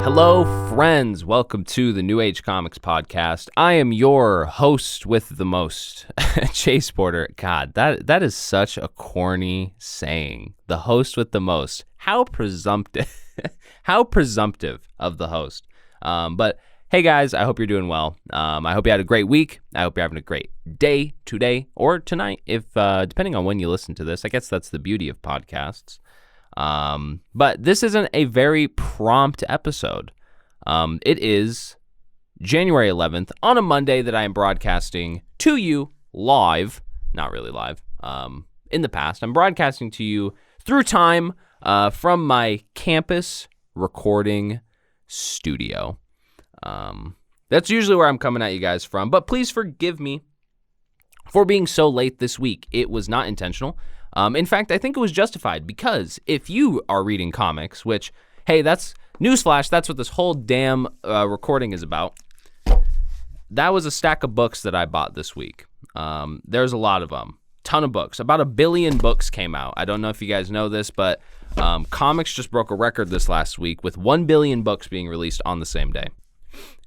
Hello, friends. Welcome to the New Age Comics Podcast. I am your host with the most, Chase Porter. God, that is such a corny saying. The host with the most. How presumptive. How presumptive of the host. But hey, guys, I hope you're doing well. I hope you had a great week. I hope you're having a great day today or tonight, if depending on when you listen to this. I guess that's the beauty of podcasts. But this isn't a very prompt episode. It is January 11th on a Monday that I am broadcasting to you live, not really live, in the past. I'm broadcasting to you through time, from my campus recording studio. That's usually where I'm coming at you guys from, but please forgive me for being so late this week. It was not intentional. In fact, I think it was justified because if you are reading comics, which, hey, that's newsflash, that's what this whole damn recording is about. That was a stack of books that I bought this week. There's a lot of them, ton of books. About 1 billion books came out. I don't know if you guys know this, but comics just broke a record this last week with 1 billion books being released on the same day.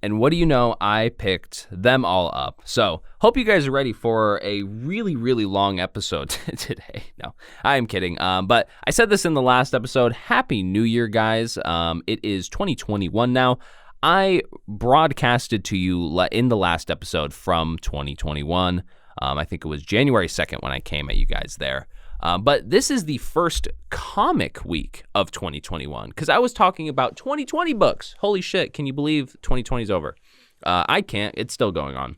And what do you know? I picked them all up. So hope you guys are ready for a really, really long episode today. No, I am kidding. But I said this in the last episode. Happy New Year, guys. It is 2021 now. I broadcasted to you in the last episode from 2021. I think it was January 2nd when I came at you guys there. But this is the first comic week of 2021 because I was talking about 2020 books. Holy shit, can you believe 2020 is over? I can't. It's still going on.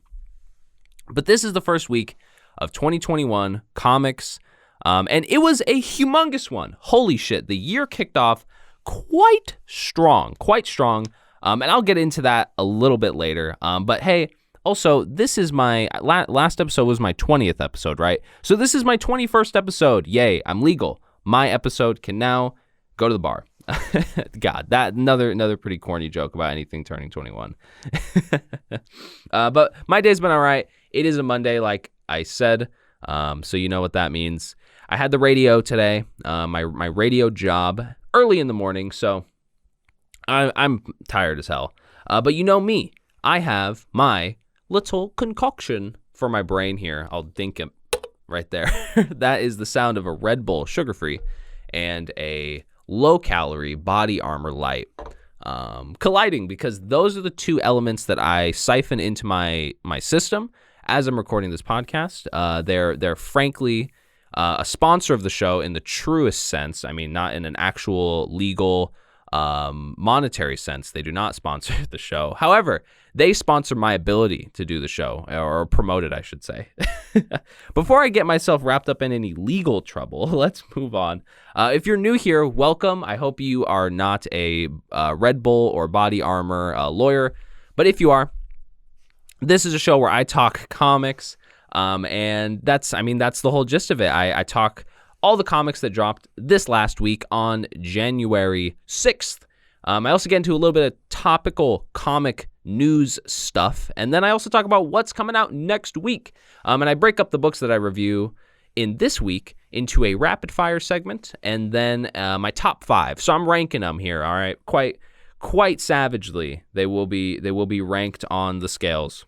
But this is the first week of 2021 comics, and it was a humongous one. Holy shit, the year kicked off quite strong. And I'll get into that a little bit later. But hey, also, this is my last episode was my 20th episode, right? So this is my 21st episode. Yay, I'm legal. My episode can now go to the bar. God, that another pretty corny joke about anything turning 21. But my day's been all right. It is a Monday, like I said, so you know what that means. I had the radio today, my radio job early in the morning, so I'm tired as hell. But you know me, I have my little concoction for my brain here. I'll dink it right there. That is the sound of a Red Bull, sugar-free, and a low-calorie body armor light colliding, because those are the two elements that I siphon into my system as I'm recording this podcast. They're frankly a sponsor of the show in the truest sense. I mean, not in an actual legal monetary sense. They do not sponsor the show. However, they sponsor my ability to do the show, or promote it, I should say. Before I get myself wrapped up in any legal trouble, let's move on. If you're new here, welcome. I hope you are not a Red Bull or body armor lawyer, but if you are, this is a show where I talk comics, and that's the whole gist of it. I talk all the comics that dropped this last week on January 6th. I also get into a little bit of topical comic news stuff, and then I also talk about what's coming out next week. And I break up the books that I review in this week into a rapid fire segment, and then my top 5. So I'm ranking them here, all right, quite savagely. They will be ranked on the scales.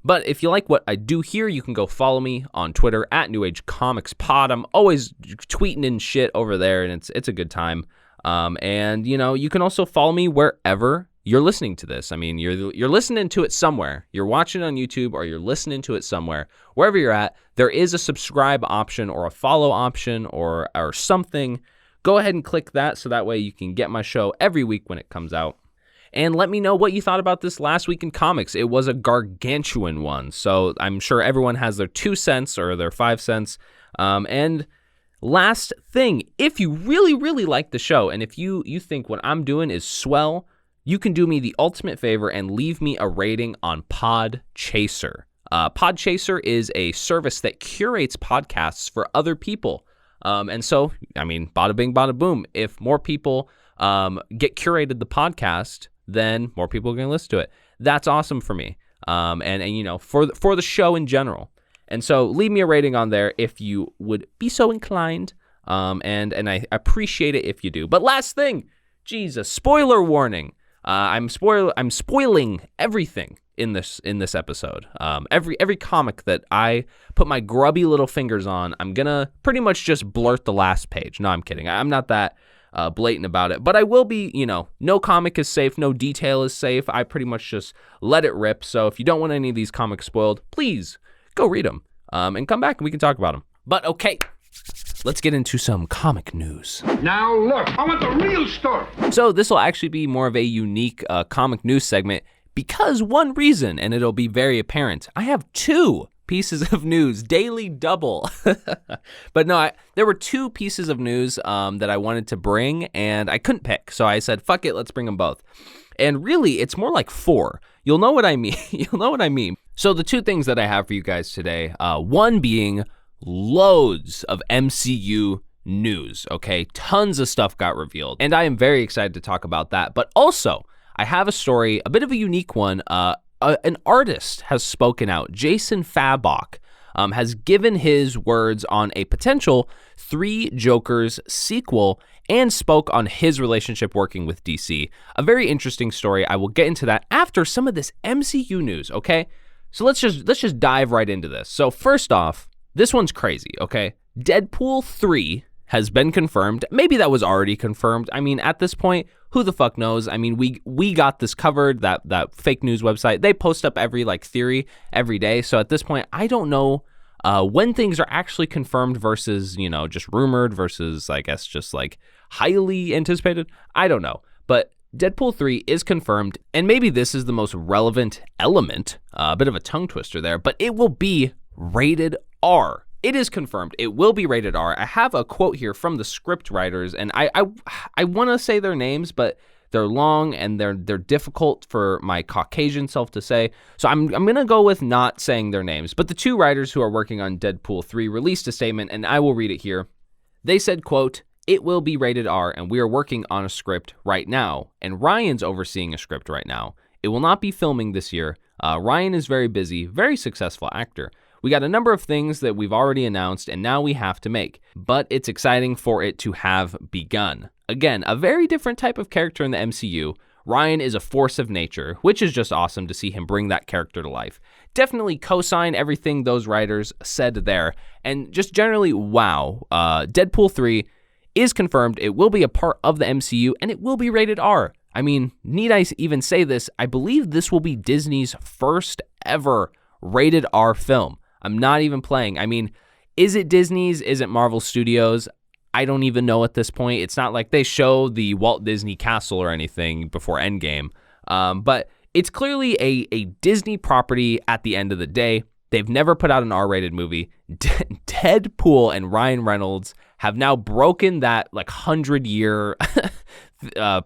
But if you like what I do here, you can go follow me on Twitter at New Age Comics Pod. I'm always tweeting in shit over there, and it's a good time. And you can also follow me wherever you're listening to this. I mean, you're listening to it somewhere. You're watching it on YouTube, or you're listening to it somewhere. Wherever you're at, there is a subscribe option or a follow option or something. Go ahead and click that, so that way you can get my show every week when it comes out. And let me know what you thought about this last week in comics. It was a gargantuan one, so I'm sure everyone has their 2 cents or their 5 cents. And last thing, if you really, really like the show, and if you think what I'm doing is swell, you can do me the ultimate favor and leave me a rating on Podchaser. Podchaser is a service that curates podcasts for other people. And so, I mean, bada bing, bada boom. If more people get curated the podcast, then more people are going to listen to it. That's awesome for me. And for the show in general. And so leave me a rating on there if you would be so inclined. And I appreciate it if you do. But last thing, Jesus, spoiler warning. I'm spoiling everything in this episode. Every comic that I put my grubby little fingers on, I'm gonna pretty much just blurt the last page. No, I'm kidding. I'm not that blatant about it, but I will be. No comic is safe, no detail is safe. I pretty much just let it rip. So if you don't want any of these comics spoiled, please go read them and come back and we can talk about them. But okay. Let's get into some comic news. Now look, I want the real story. So this will actually be more of a unique comic news segment because one reason, and it'll be very apparent, I have 2 pieces of news, daily double. But no, there were 2 pieces of news that I wanted to bring and I couldn't pick. So I said, fuck it, let's bring them both. And really, it's more like 4. You'll know what I mean. So the 2 things that I have for you guys today, one being loads of MCU news, okay? Tons of stuff got revealed, and I am very excited to talk about that. But also, I have a story, a bit of a unique one. An artist has spoken out. Jason Fabok has given his words on a potential 3 Jokers sequel and spoke on his relationship working with DC. A very interesting story. I will get into that after some of this MCU news, okay? So let's just dive right into this. So first off, this one's crazy, okay? Deadpool 3 has been confirmed. Maybe that was already confirmed. I mean, at this point, who the fuck knows? I mean, we got this covered, that fake news website. They post up every theory every day. So at this point, I don't know when things are actually confirmed versus, just rumored versus, I guess, just highly anticipated. I don't know. But Deadpool 3 is confirmed, and maybe this is the most relevant element, a bit of a tongue twister there, but it will be rated R. It is confirmed. It will be rated R. I have a quote here from the script writers, and I want to say their names, but they're long and they're difficult for my Caucasian self to say. So I'm going to go with not saying their names. But the 2 writers who are working on Deadpool 3 released a statement, and I will read it here. They said, quote, "It will be rated R, and we are working on a script right now, and Ryan's overseeing a script right now. It will not be filming this year. Ryan is very busy, very successful actor. We got a number of things that we've already announced and now we have to make, but it's exciting for it to have begun." Again, a very different type of character in the MCU. Ryan is a force of nature, which is just awesome to see him bring that character to life. Definitely co-sign everything those writers said there, and just generally, wow. Deadpool 3 is confirmed. It will be a part of the MCU and it will be rated R. I mean, need I even say this? I believe this will be Disney's first ever rated R film. I'm not even playing. I mean, is it Disney's? Is it Marvel Studios? I don't even know at this point. It's not like they show the Walt Disney Castle or anything before Endgame. But it's clearly a Disney property at the end of the day. They've never put out an R-rated movie. Deadpool and Ryan Reynolds have now broken that 100-year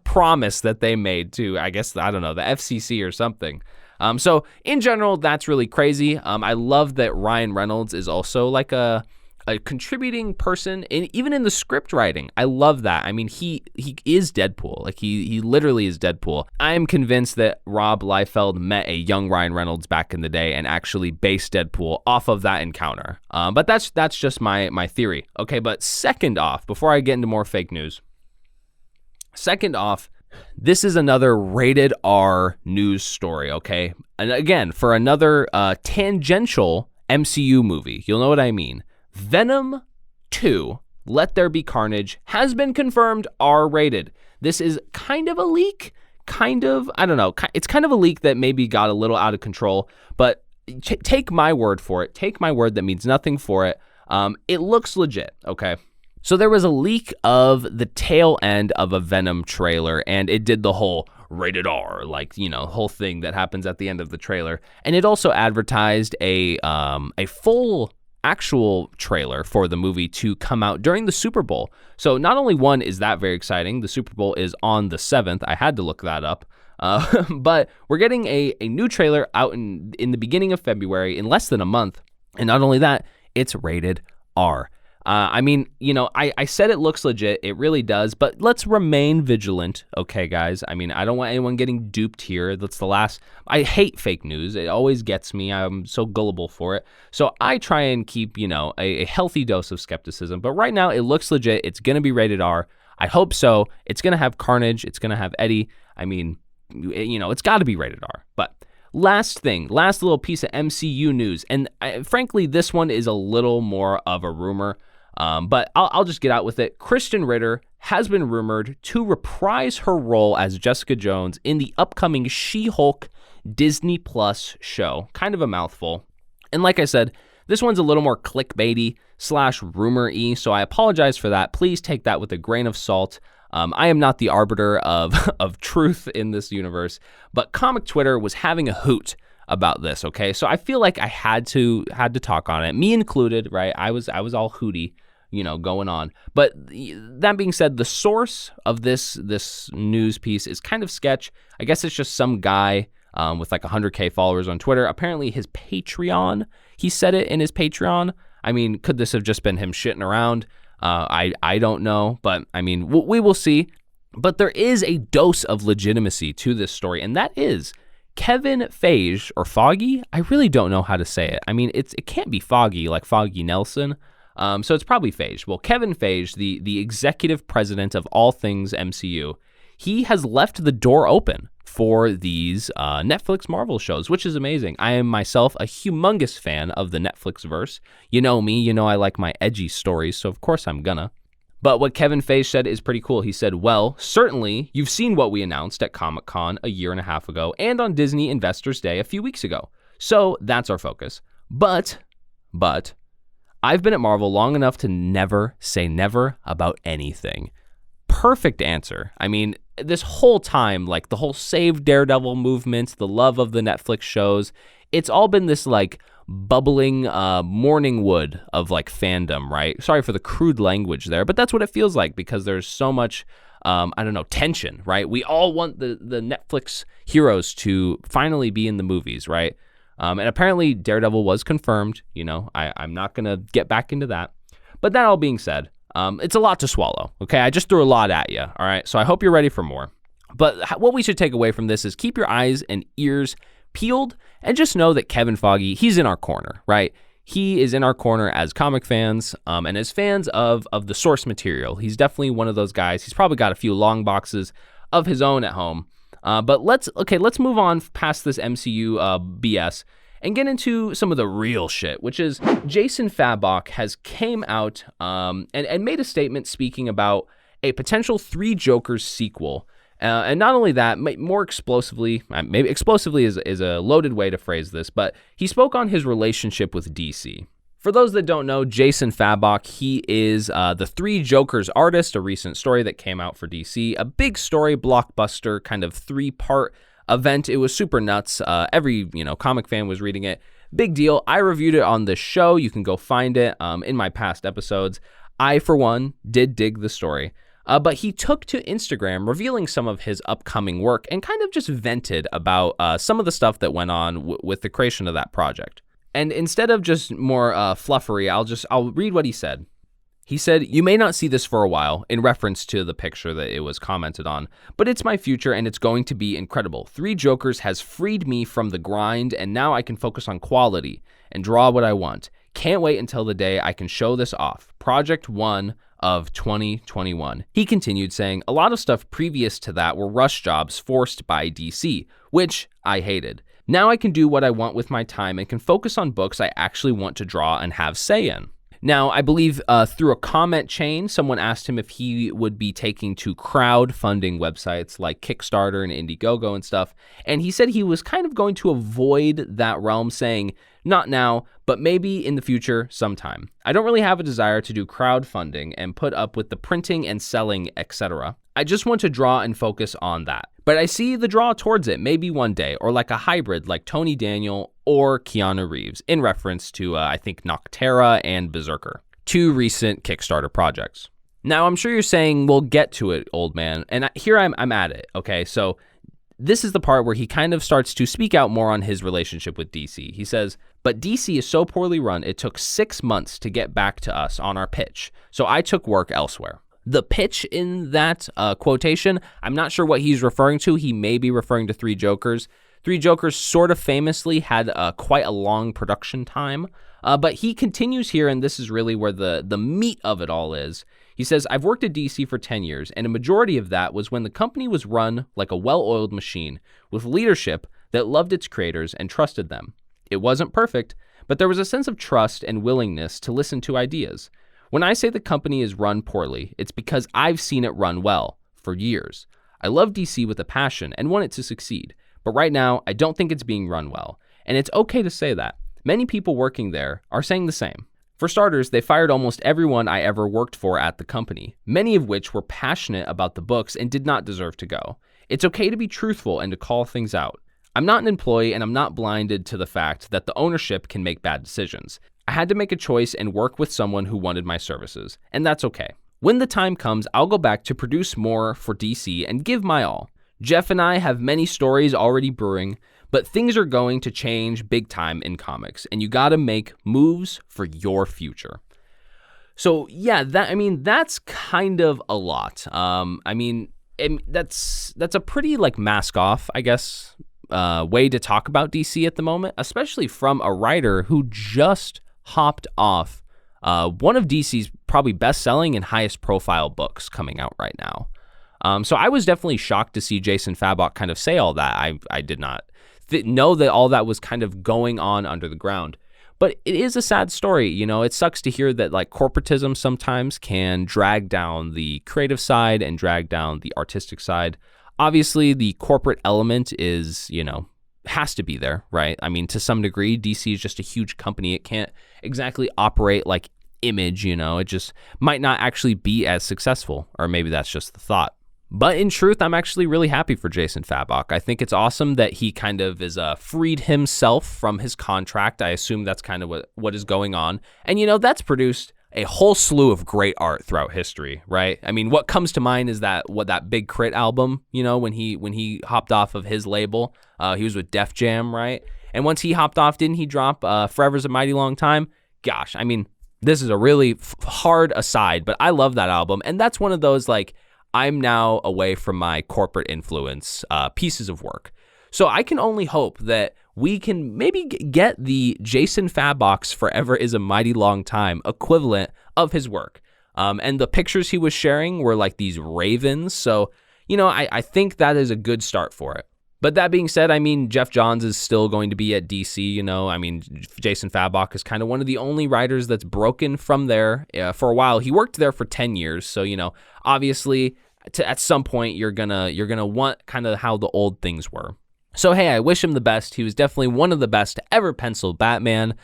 promise that they made to, I guess, I don't know, the FCC or something. So in general, that's really crazy. I love that Ryan Reynolds is also a contributing person, even in the script writing. I love that. I mean, he is Deadpool. He literally is Deadpool. I am convinced that Rob Liefeld met a young Ryan Reynolds back in the day and actually based Deadpool off of that encounter. But that's just my theory. Okay, but second off, before I get into more fake news, this is another rated R news story, okay? And again, for another tangential MCU movie. You'll know what I mean. Venom 2, Let There Be Carnage, has been confirmed R-rated. This is kind of a leak. I don't know. It's kind of a leak that maybe got a little out of control, but take my word for it. Take my word that means nothing for it. It looks legit, okay? So there was a leak of the tail end of a Venom trailer, and it did the whole rated R, whole thing that happens at the end of the trailer. And it also advertised a full actual trailer for the movie to come out during the Super Bowl. So not only one is that very exciting, the Super Bowl is on the 7th. I had to look that up. But we're getting a new trailer out in the beginning of February, in less than a month. And not only that, it's rated R. I mean, I said it looks legit. It really does. But let's remain vigilant. Okay, guys. I mean, I don't want anyone getting duped here. That's the last. I hate fake news. It always gets me. I'm so gullible for it. So I try and keep, a healthy dose of skepticism. But right now, it looks legit. It's going to be rated R. I hope so. It's going to have Carnage. It's going to have Eddie. I mean, it's got to be rated R. But last little piece of MCU news, and frankly, this one is a little more of a rumor, but I'll just get out with it. Kristen Ritter has been rumored to reprise her role as Jessica Jones in the upcoming She-Hulk Disney Plus show. Kind of a mouthful. And like I said, this one's a little more clickbaity / rumor-y, so I apologize for that. Please take that with a grain of salt. I am not the arbiter of truth in this universe, but comic Twitter was having a hoot about this, okay? So I feel like I had to talk on it, me included, right? I was all hooty, going on. But that being said, the source of this news piece is kind of sketch. I guess it's just some guy with like 100K followers on Twitter. Apparently his Patreon, he said it in his Patreon. I mean, could this have just been him shitting around? I don't know, but I mean, we will see. But there is a dose of legitimacy to this story, and that is Kevin Feige, or Foggy. I really don't know how to say it. I mean, it can't be Foggy like Foggy Nelson. So it's probably Feige. Well, Kevin Feige, the executive president of all things MCU, he has left the door open for these Netflix Marvel shows, which is amazing. I am myself a humongous fan of the Netflix verse. You know me, I like my edgy stories, so of course I'm gonna. But what Kevin Feige said is pretty cool. He said, well, certainly you've seen what we announced at Comic-Con a year and a half ago and on Disney Investors Day a few weeks ago. So that's our focus. But I've been at Marvel long enough to never say never about anything. Perfect answer. I mean, this whole time, like the whole Save Daredevil movement, the love of the Netflix shows, it's all been this like bubbling morning wood of like fandom, right? Sorry for the crude language there, but that's what it feels like because there's so much, tension, right? We all want the Netflix heroes to finally be in the movies, right? And apparently Daredevil was confirmed, I'm not going to get back into that. But that all being said, it's a lot to swallow, okay? I just threw a lot at you, all right? So I hope you're ready for more. But what we should take away from this is keep your eyes and ears peeled and just know that Kevin Feige, he's in our corner, right? He is in our corner as comic fans and as fans of the source material. He's definitely one of those guys. He's probably got a few long boxes of his own at home. But let's move on past this MCU BS and get into some of the real shit, which is Jason Fabok has came out and made a statement speaking about a potential Three Jokers sequel. And not only that, more explosively, maybe explosively is a loaded way to phrase this, but he spoke on his relationship with DC. For those that don't know, Jason Fabok, he is the Three Jokers artist, a recent story that came out for DC, a big story, blockbuster, kind of 3-part event. It was super nuts. Every comic fan was reading it. Big deal. I reviewed it on this show. You can go find it in my past episodes. I, for one, did dig the story. But he took to Instagram, revealing some of his upcoming work and kind of just vented about some of the stuff that went on with the creation of that project. And instead of just more fluffery, I'll read what he said. He said, "You may not see this for a while," in reference to the picture that it was commented on, "but it's my future and it's going to be incredible. Three Jokers has freed me from the grind and now I can focus on quality and draw what I want. Can't wait until the day I can show this off. Project 1 of 2021. He continued saying, "A lot of stuff previous to that were rush jobs forced by DC, which I hated. Now I can do what I want with my time and can focus on books I actually want to draw and have say in." Now, I believe through a comment chain, someone asked him if he would be taking to crowdfunding websites like Kickstarter and Indiegogo and stuff, and he said he was kind of going to avoid that realm, saying, "Not now, but maybe in the future sometime. I don't really have a desire to do crowdfunding and put up with the printing and selling, etc. I just want to draw and focus on that. But I see the draw towards it maybe one day, or like a hybrid like Tony Daniel or Keanu Reeves," in reference to, I think, Noctera and Berserker, 2 recent Kickstarter projects. Now, I'm sure you're saying, "We'll get to it, old man." And here I'm at it, okay? So this is the part where he kind of starts to speak out more on his relationship with DC. He says, "But DC is so poorly run, it took 6 months to get back to us on our pitch. So I took work elsewhere." The pitch in that quotation, I'm not sure what he's referring to. He may be referring to Three Jokers. Three Jokers sort of famously had quite a long production time. But he continues here, and this is really where the meat of it all is. He says, I've worked at DC for 10 years, and a majority of that was when the company was run like a well-oiled machine with leadership that loved its creators and trusted them. It wasn't perfect, but there was a sense of trust and willingness to listen to ideas. When I say the company is run poorly, it's because I've seen it run well for years. I love DC with a passion and want it to succeed, but right now I don't think it's being run well, and it's okay to say that. Many people working there are saying the same. For starters, they fired almost everyone I ever worked for at the company, many of which were passionate about the books and did not deserve to go. It's okay to be truthful and to call things out. I'm not an employee, and I'm not blinded to the fact that the ownership can make bad decisions. I had to make a choice and work with someone who wanted my services, and that's okay. When the time comes, I'll go back to produce more for DC and give my all. Jeff and I have many stories already brewing, but things are going to change big time in comics, and you gotta make moves for your future. So yeah, that's kind of a lot. That's a pretty like mask off, I guess, way to talk about DC at the moment, especially from a writer who just hopped off one of DC's probably best-selling and highest-profile books coming out right now. So I was definitely shocked to see Jason Fabok kind of say all that. I did not know that all that was kind of going on under the ground. But it is a sad story. You know, it sucks to hear that like corporatism sometimes can drag down the creative side and drag down the artistic side. Obviously, the corporate element is, has to be there, right? I mean, to some degree, DC is just a huge company. It can't exactly operate like Image, it just might not actually be as successful, or maybe that's just the thought. But in truth, I'm actually really happy for Jason Fabok. I think it's awesome that he kind of is freed himself from his contract. I assume that's kind of what is going on. And, that's produced a whole slew of great art throughout history, right? I mean, what comes to mind is that Big Crit album, when he hopped off of his label, he was with Def Jam, right? And once he hopped off, didn't he drop Forever's a Mighty Long Time? Gosh, I mean, this is a really hard aside, but I love that album. And that's one of those, like, I'm now away from my corporate influence pieces of work. So I can only hope that we can maybe get the Jason Fabok's Forever is a Mighty Long Time equivalent of his work. And the pictures he was sharing were like these ravens. So, I think that is a good start for it. But that being said, I mean, Jeff Johns is still going to be at DC, I mean, Jason Fabok is kind of one of the only writers that's broken from there for a while. He worked there for 10 years. So, obviously at some point you're gonna want kind of how the old things were. So, hey, I wish him the best. He was definitely one of the best to ever pencil Batman.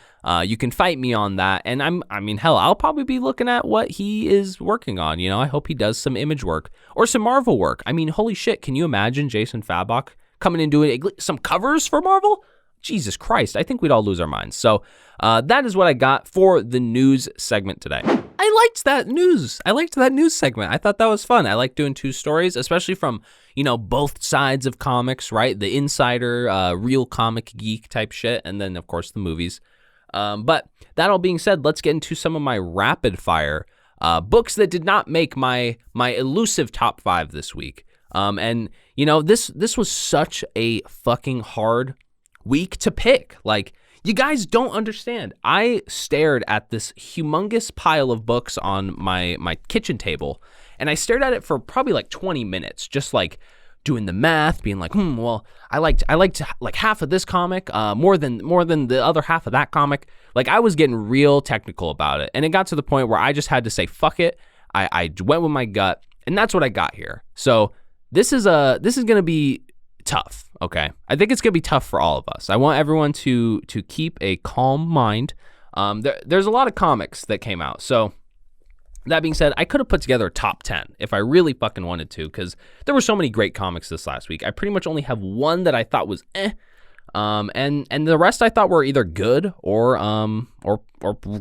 You can fight me on that. And I'll probably be looking at what he is working on. I hope he does some Image work or some Marvel work. I mean, holy shit. Can you imagine Jason Fabok coming and doing some covers for Marvel? Jesus Christ, I think we'd all lose our minds. So that is what I got for the news segment today. I liked that news segment. I thought that was fun. I like doing two stories, especially from, both sides of comics, right? The insider, real comic geek type shit, and then, of course, the movies. But that all being said, let's get into some of my rapid fire books that did not make my elusive top 5 this week. And this was such a fucking hard week to pick. Like, you guys don't understand. I stared at this humongous pile of books on my kitchen table, and I stared at it for probably like 20 minutes, just like doing the math, being like, well, I liked like half of this comic, more than the other half of that comic. Like, I was getting real technical about it, and it got to the point where I just had to say, fuck it. I went with my gut, and that's what I got here. So this is going to be tough, okay? I think it's going to be tough for all of us. I want everyone to keep a calm mind. There's a lot of comics that came out. So that being said, I could have put together a top 10 if I really fucking wanted to, because there were so many great comics this last week. I pretty much only have one that I thought was and the rest I thought were either good or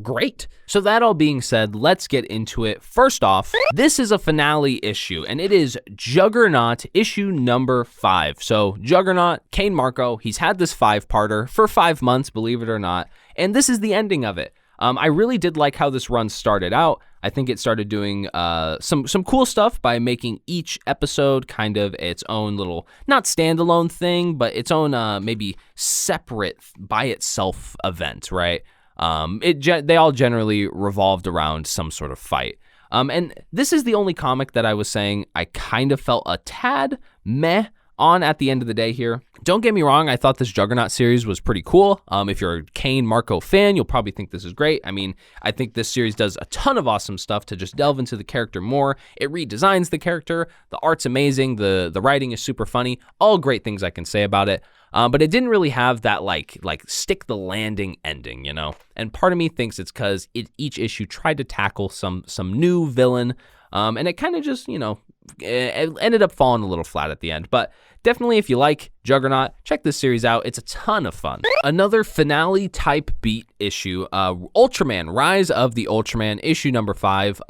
great. So that all being said, let's get into it. First off, this is a finale issue, and it is Juggernaut issue number 5. So Juggernaut, Kane Marco, he's had this 5-parter for 5 months, believe it or not, and this is the ending of it. I really did like how this run started out. I think it started doing some cool stuff by making each episode kind of its own little, not standalone thing, but its own maybe separate by itself event, right? They all generally revolved around some sort of fight. And this is the only comic that I was saying I kind of felt a tad meh on at the end of the day here. Don't get me wrong, I thought this Juggernaut series was pretty cool. If you're a Kane Marco fan, you'll probably think this is great. I mean, I think this series does a ton of awesome stuff to just delve into the character more. It redesigns the character. The art's amazing. The writing is super funny. All great things I can say about it. But it didn't really have that like stick the landing ending, you know? And part of me thinks it's because each issue tried to tackle some new villain, and it kind of just, you know, it ended up falling a little flat at the end. But definitely, if you like Juggernaut, check this series out. It's a ton of fun. Another finale type beat issue, Ultraman, Rise of the Ultraman, issue number 5.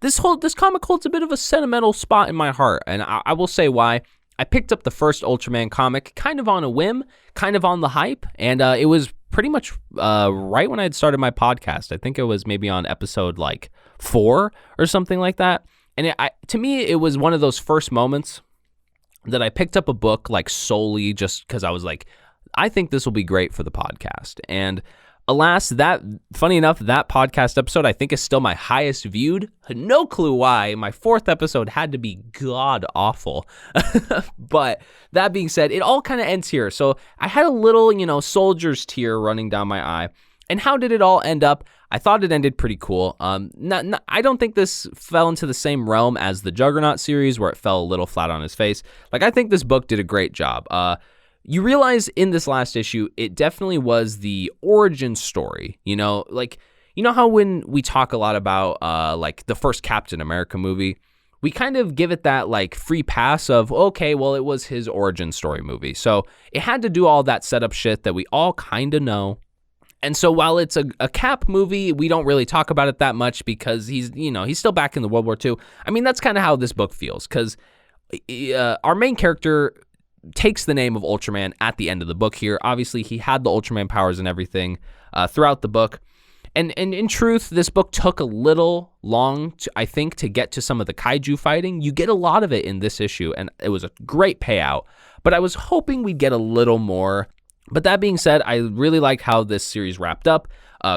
This comic holds a bit of a sentimental spot in my heart, and I will say why. I picked up the first Ultraman comic kind of on a whim, kind of on the hype, and it was pretty much right when I had started my podcast. I think it was maybe on episode like 4 or something like that. And to me, it was one of those first moments that I picked up a book like solely just because I was like, I think this will be great for the podcast. And alas, funny enough, that podcast episode I think is still my highest viewed. No clue why. My 4th episode had to be god awful. But that being said, it all kind of ends here. So I had a little, you know, soldier's tear running down my eye. And how did it all end up? I thought it ended pretty cool. I don't think this fell into the same realm as the Juggernaut series where it fell a little flat on his face. Like, I think this book did a great job. You realize in this last issue, it definitely was the origin story, you know, like, you know how when we talk a lot about like the first Captain America movie, we kind of give it that like free pass of, okay, well, it was his origin story movie. So it had to do all that setup shit that we all kind of know. And so while it's a Cap movie, we don't really talk about it that much because he's still back in the World War II. I mean, that's kind of how this book feels because our main character takes the name of Ultraman at the end of the book here. Obviously, he had the Ultraman powers and everything throughout the book. And in truth, this book took a little long, I think, to get to some of the kaiju fighting. You get a lot of it in this issue, and it was a great payout. But I was hoping we'd get a little more. But that being said, I really like how this series wrapped up.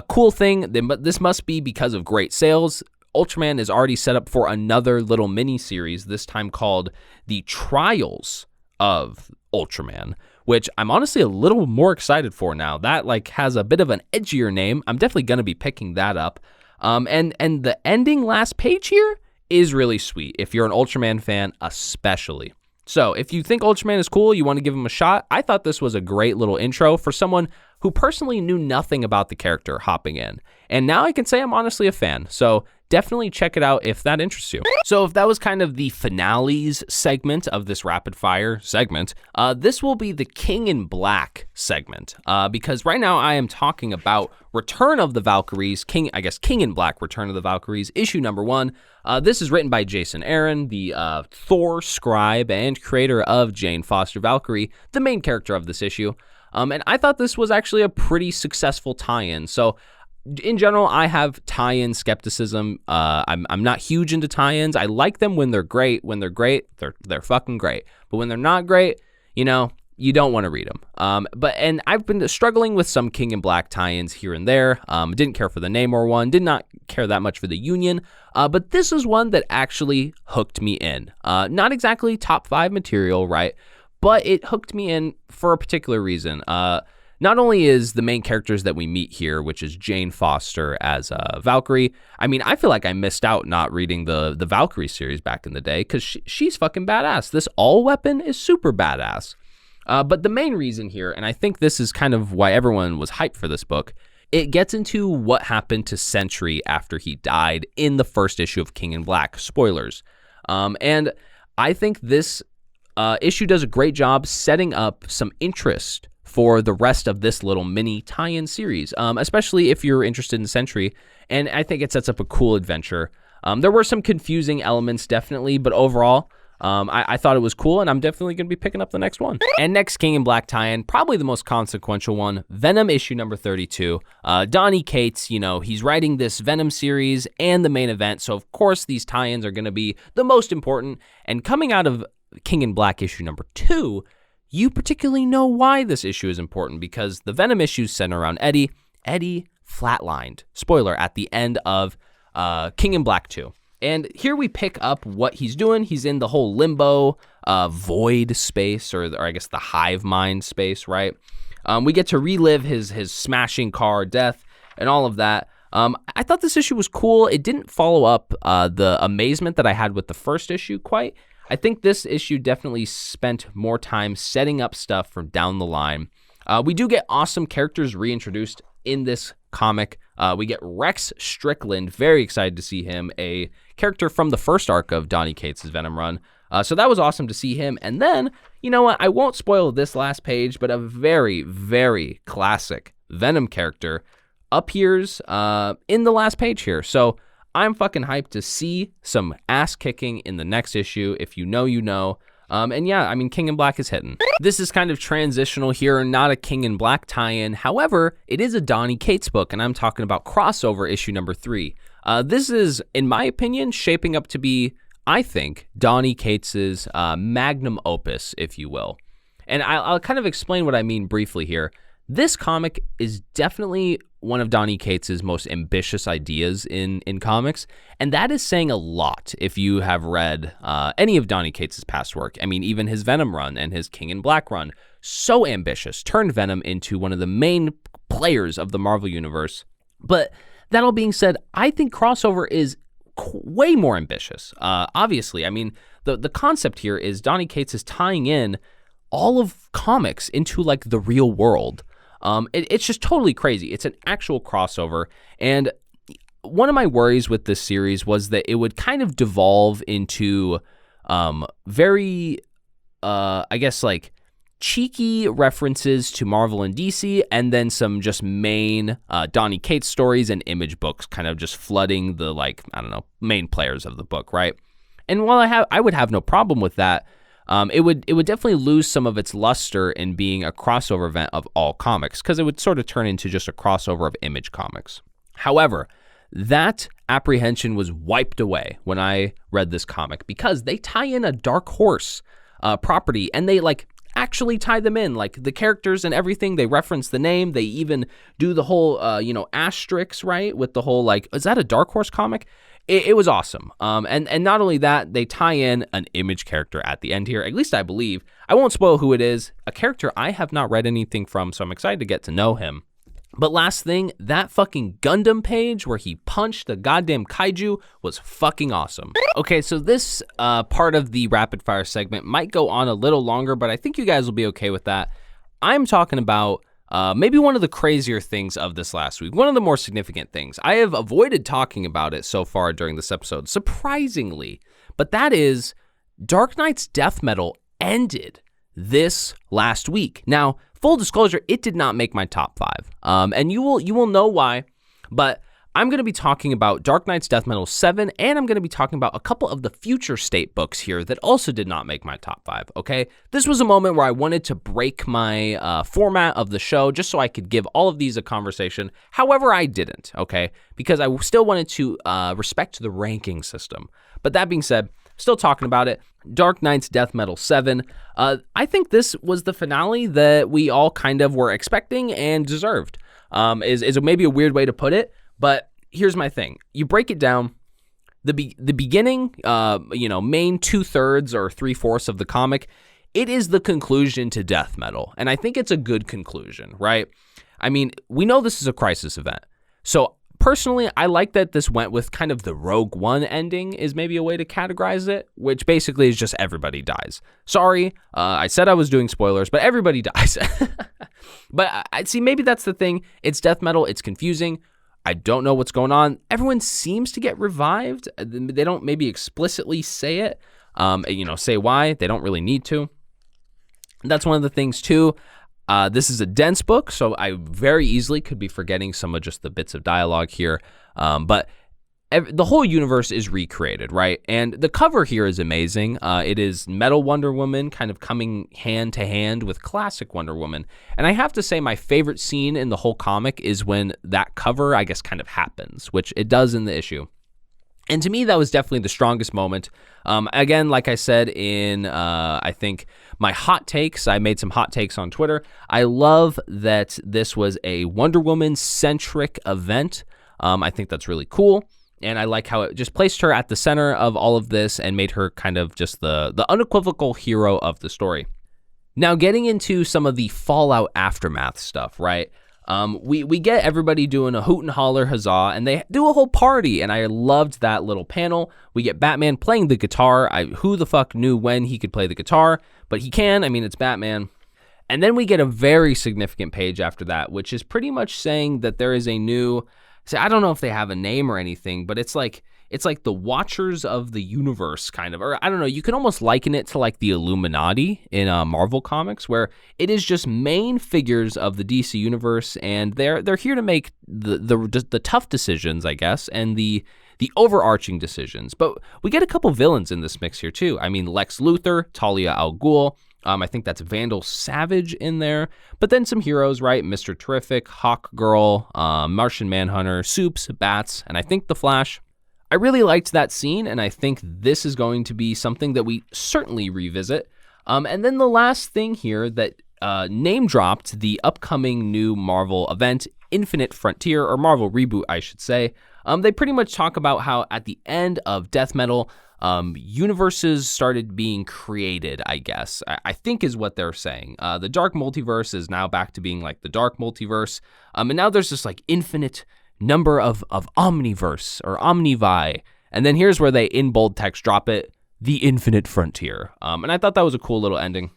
Cool thing, this must be because of great sales. Ultraman is already set up for another little mini-series, this time called The Trials of Ultraman, which I'm honestly a little more excited for now. That like has a bit of an edgier name. I'm definitely going to be picking that up. And the ending last page here is really sweet, if you're an Ultraman fan especially. So if you think Ultraman is cool, you want to give him a shot, I thought this was a great little intro for someone who personally knew nothing about the character hopping in. And now I can say I'm honestly a fan. So definitely check it out if that interests you. So if that was kind of the finales segment of this rapid fire segment, this will be the King in Black segment. Because right now I am talking about Return of the Valkyries, King in Black, Return of the Valkyries, issue number 1. This is written by Jason Aaron, the Thor scribe and creator of Jane Foster Valkyrie, the main character of this issue. And I thought this was actually a pretty successful tie-in. So in general, I have tie-in skepticism. I'm not huge into tie-ins. I like them when they're great. When they're great, they're fucking great. But when they're not great, you know, you don't want to read them. And I've been struggling with some King in Black tie-ins here and there. Didn't care for the Namor one. Did not care that much for the Union. But this is one that actually hooked me in. Not exactly top 5 material, right? But it hooked me in for a particular reason. Not only is the main characters that we meet here, which is Jane Foster as Valkyrie, I mean, I feel like I missed out not reading the Valkyrie series back in the day because she's fucking badass. This all weapon is super badass. But the main reason here, and I think this is kind of why everyone was hyped for this book, it gets into what happened to Sentry after he died in the first issue of King in Black. Spoilers. And I think this issue does a great job setting up some interest for the rest of this little mini tie-in series, especially if you're interested in Sentry. And I think it sets up a cool adventure. There were some confusing elements, definitely, but overall, I thought it was cool, and I'm definitely going to be picking up the next one. And next King in Black tie-in, probably the most consequential one, Venom issue number 32. Donny Cates, you know, he's writing this Venom series and the main event, so of course these tie-ins are going to be the most important. And coming out of King in Black issue number 2, you particularly know why this issue is important, because the Venom issues center around Eddie. Eddie flatlined. Spoiler, at the end of King in Black 2. And here we pick up what he's doing. He's in the whole limbo, void space, or I guess the hive mind space, right? We get to relive his smashing car death and all of that. I thought this issue was cool. It didn't follow up the amazement that I had with the first issue quite. I think this issue definitely spent more time setting up stuff from down the line. We do get awesome characters reintroduced in this comic. We get Rex Strickland, very excited to see him, a character from the first arc of Donny Cates' Venom run. So that was awesome to see him. And then, you know what, I won't spoil this last page, but a very, very classic Venom character appears in the last page here. So I'm fucking hyped to see some ass kicking in the next issue. If you know, you know. And yeah, I mean, King in Black is hitting. This is kind of transitional here, not a King in Black tie-in. However, it is a Donny Cates book, and I'm talking about Crossover issue number 3. This is, in my opinion, shaping up to be, I think, Donny Cates' magnum opus, if you will. And I'll kind of explain what I mean briefly here. This comic is definitely one of Donny Cates' most ambitious ideas in comics, and that is saying a lot if you have read any of Donny Cates' past work. I mean, even his Venom run and his King in Black run, so ambitious, turned Venom into one of the main players of the Marvel Universe. But that all being said, I think Crossover is way more ambitious. Obviously, I mean, the concept here is Donny Cates is tying in all of comics into like the real world. It's just totally crazy. It's an actual crossover. And one of my worries with this series was that it would kind of devolve into very, I guess, like cheeky references to Marvel and DC, and then some just main Donny Cates stories and Image books kind of just flooding the, like, I don't know, main players of the book, right? And while I would have no problem with that, it would definitely lose some of its luster in being a crossover event of all comics, because it would sort of turn into just a crossover of Image comics. However, that apprehension was wiped away when I read this comic, because they tie in a Dark Horse property, and they like actually tie them in, like the characters and everything. They reference the name. They even do the whole asterisks, right, with the whole like, is that a Dark Horse comic? It was awesome. And not only that, they tie in an Image character at the end here, at least I believe. I won't spoil who it is, a character I have not read anything from, so I'm excited to get to know him. But last thing, that fucking Gundam page where he punched the goddamn kaiju was fucking awesome. Okay, so this part of the rapid fire segment might go on a little longer, but I think you guys will be okay with that. I'm talking about maybe one of the crazier things of this last week, one of the more significant things. I have avoided talking about it so far during this episode, surprisingly, but that is Dark Knight's death metal ended this last week. Now, full disclosure, it did not make my top 5, and you will know why, but I'm going to be talking about Dark Knight's Death Metal 7, and I'm going to be talking about a couple of the Future State books here that also did not make my top 5, okay? This was a moment where I wanted to break my format of the show just so I could give all of these a conversation. However, I didn't, okay? Because I still wanted to respect the ranking system. But that being said, still talking about it, Dark Knight's Death Metal 7. I think this was the finale that we all kind of were expecting and deserved. Is maybe a weird way to put it, but here's my thing. You break it down, the beginning, main 2/3 or 3/4 of the comic, it is the conclusion to death metal. And I think it's a good conclusion, right? I mean, we know this is a crisis event. So personally, I like that this went with kind of the Rogue One ending is maybe a way to categorize it, which basically is just everybody dies. Sorry, I said I was doing spoilers, but everybody dies. But I see, maybe that's the thing. It's death metal. It's confusing. I don't know what's going on. Everyone seems to get revived. They don't maybe explicitly say it, say why. They don't really need to. That's one of the things too. This is a dense book, so I very easily could be forgetting some of just the bits of dialogue here. But the whole universe is recreated, right? And the cover here is amazing. It is Metal Wonder Woman kind of coming hand to hand with classic Wonder Woman. And I have to say my favorite scene in the whole comic is when that cover, I guess, kind of happens, which it does in the issue. And to me, that was definitely the strongest moment. Again, like I said in, I think, my hot takes, I made some hot takes on Twitter. I love that this was a Wonder Woman-centric event. I think that's really cool. And I like how it just placed her at the center of all of this and made her kind of just the unequivocal hero of the story. Now, getting into some of the Fallout aftermath stuff, right? We get everybody doing a hoot and holler huzzah, and they do a whole party, and I loved that little panel. We get Batman playing the guitar. Who the fuck knew when he could play the guitar? But he can. I mean, it's Batman. And then we get a very significant page after that, which is pretty much saying that there is a new... See, I don't know if they have a name or anything, but it's like the Watchers of the Universe kind of, or I don't know, you can almost liken it to like the Illuminati in Marvel Comics, where it is just main figures of the DC universe, and they're here to make the tough decisions, I guess, and the overarching decisions. But we get a couple villains in this mix here too. I mean, Lex Luthor, Talia al Ghul. I think that's Vandal Savage in there. But then some heroes, right? Mr. Terrific, Hawkgirl, Martian Manhunter, Supes, Bats, and I think The Flash. I really liked that scene, and I think this is going to be something that we certainly revisit. And then the last thing here that name dropped the upcoming new Marvel event, Infinite Frontier, or Marvel Reboot, I should say. They pretty much talk about how at the end of Death Metal, universes started being created, I guess, I think is what they're saying. The Dark Multiverse is now back to being like the Dark Multiverse. And now there's this like infinite number of Omniverse or Omnivi. And then here's where they, in bold text, drop it, the Infinite Frontier. And I thought that was a cool little ending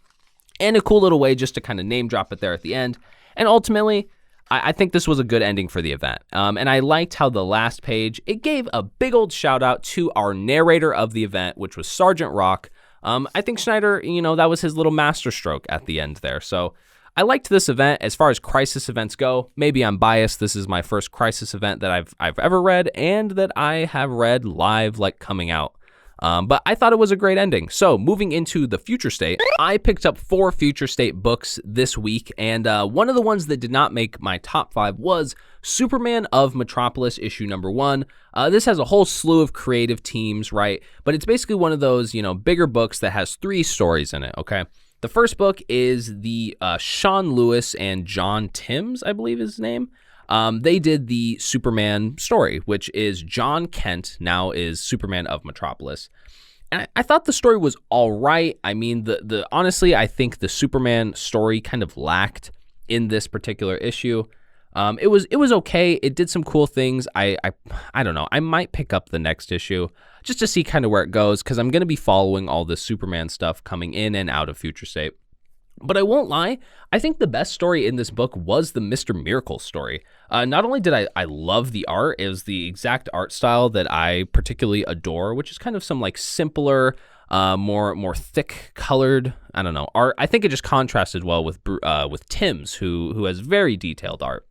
and a cool little way just to kind of name drop it there at the end. And ultimately, I think this was a good ending for the event. And I liked how the last page, it gave a big old shout out to our narrator of the event, which was Sergeant Rock. I think Snyder, that was his little masterstroke at the end there. So I liked this event. As far as Crisis events go, maybe I'm biased. This is my first Crisis event that I've ever read and that I have read live, like coming out. But I thought it was a great ending. So moving into the Future State, I picked up 4 Future State books this week, and one of the ones that did not make my top 5 was Superman of Metropolis, issue number 1. This has a whole slew of creative teams, right? But it's basically one of those, bigger books that has 3 stories in it, okay? The first book is the Sean Lewis and John Timms, I believe is his name. They did the Superman story, which is John Kent now is Superman of Metropolis. And I thought the story was all right. I mean, honestly, I think the Superman story kind of lacked in this particular issue. It was okay. It did some cool things. I don't know. I might pick up the next issue just to see kind of where it goes, because I'm going to be following all this Superman stuff coming in and out of Future State. But I won't lie, I think the best story in this book was the Mr. Miracle story. Not only did I love the art, it was the exact art style that I particularly adore, which is kind of some like simpler, more thick colored, I don't know, art. I think it just contrasted well with Tim's, who has very detailed art.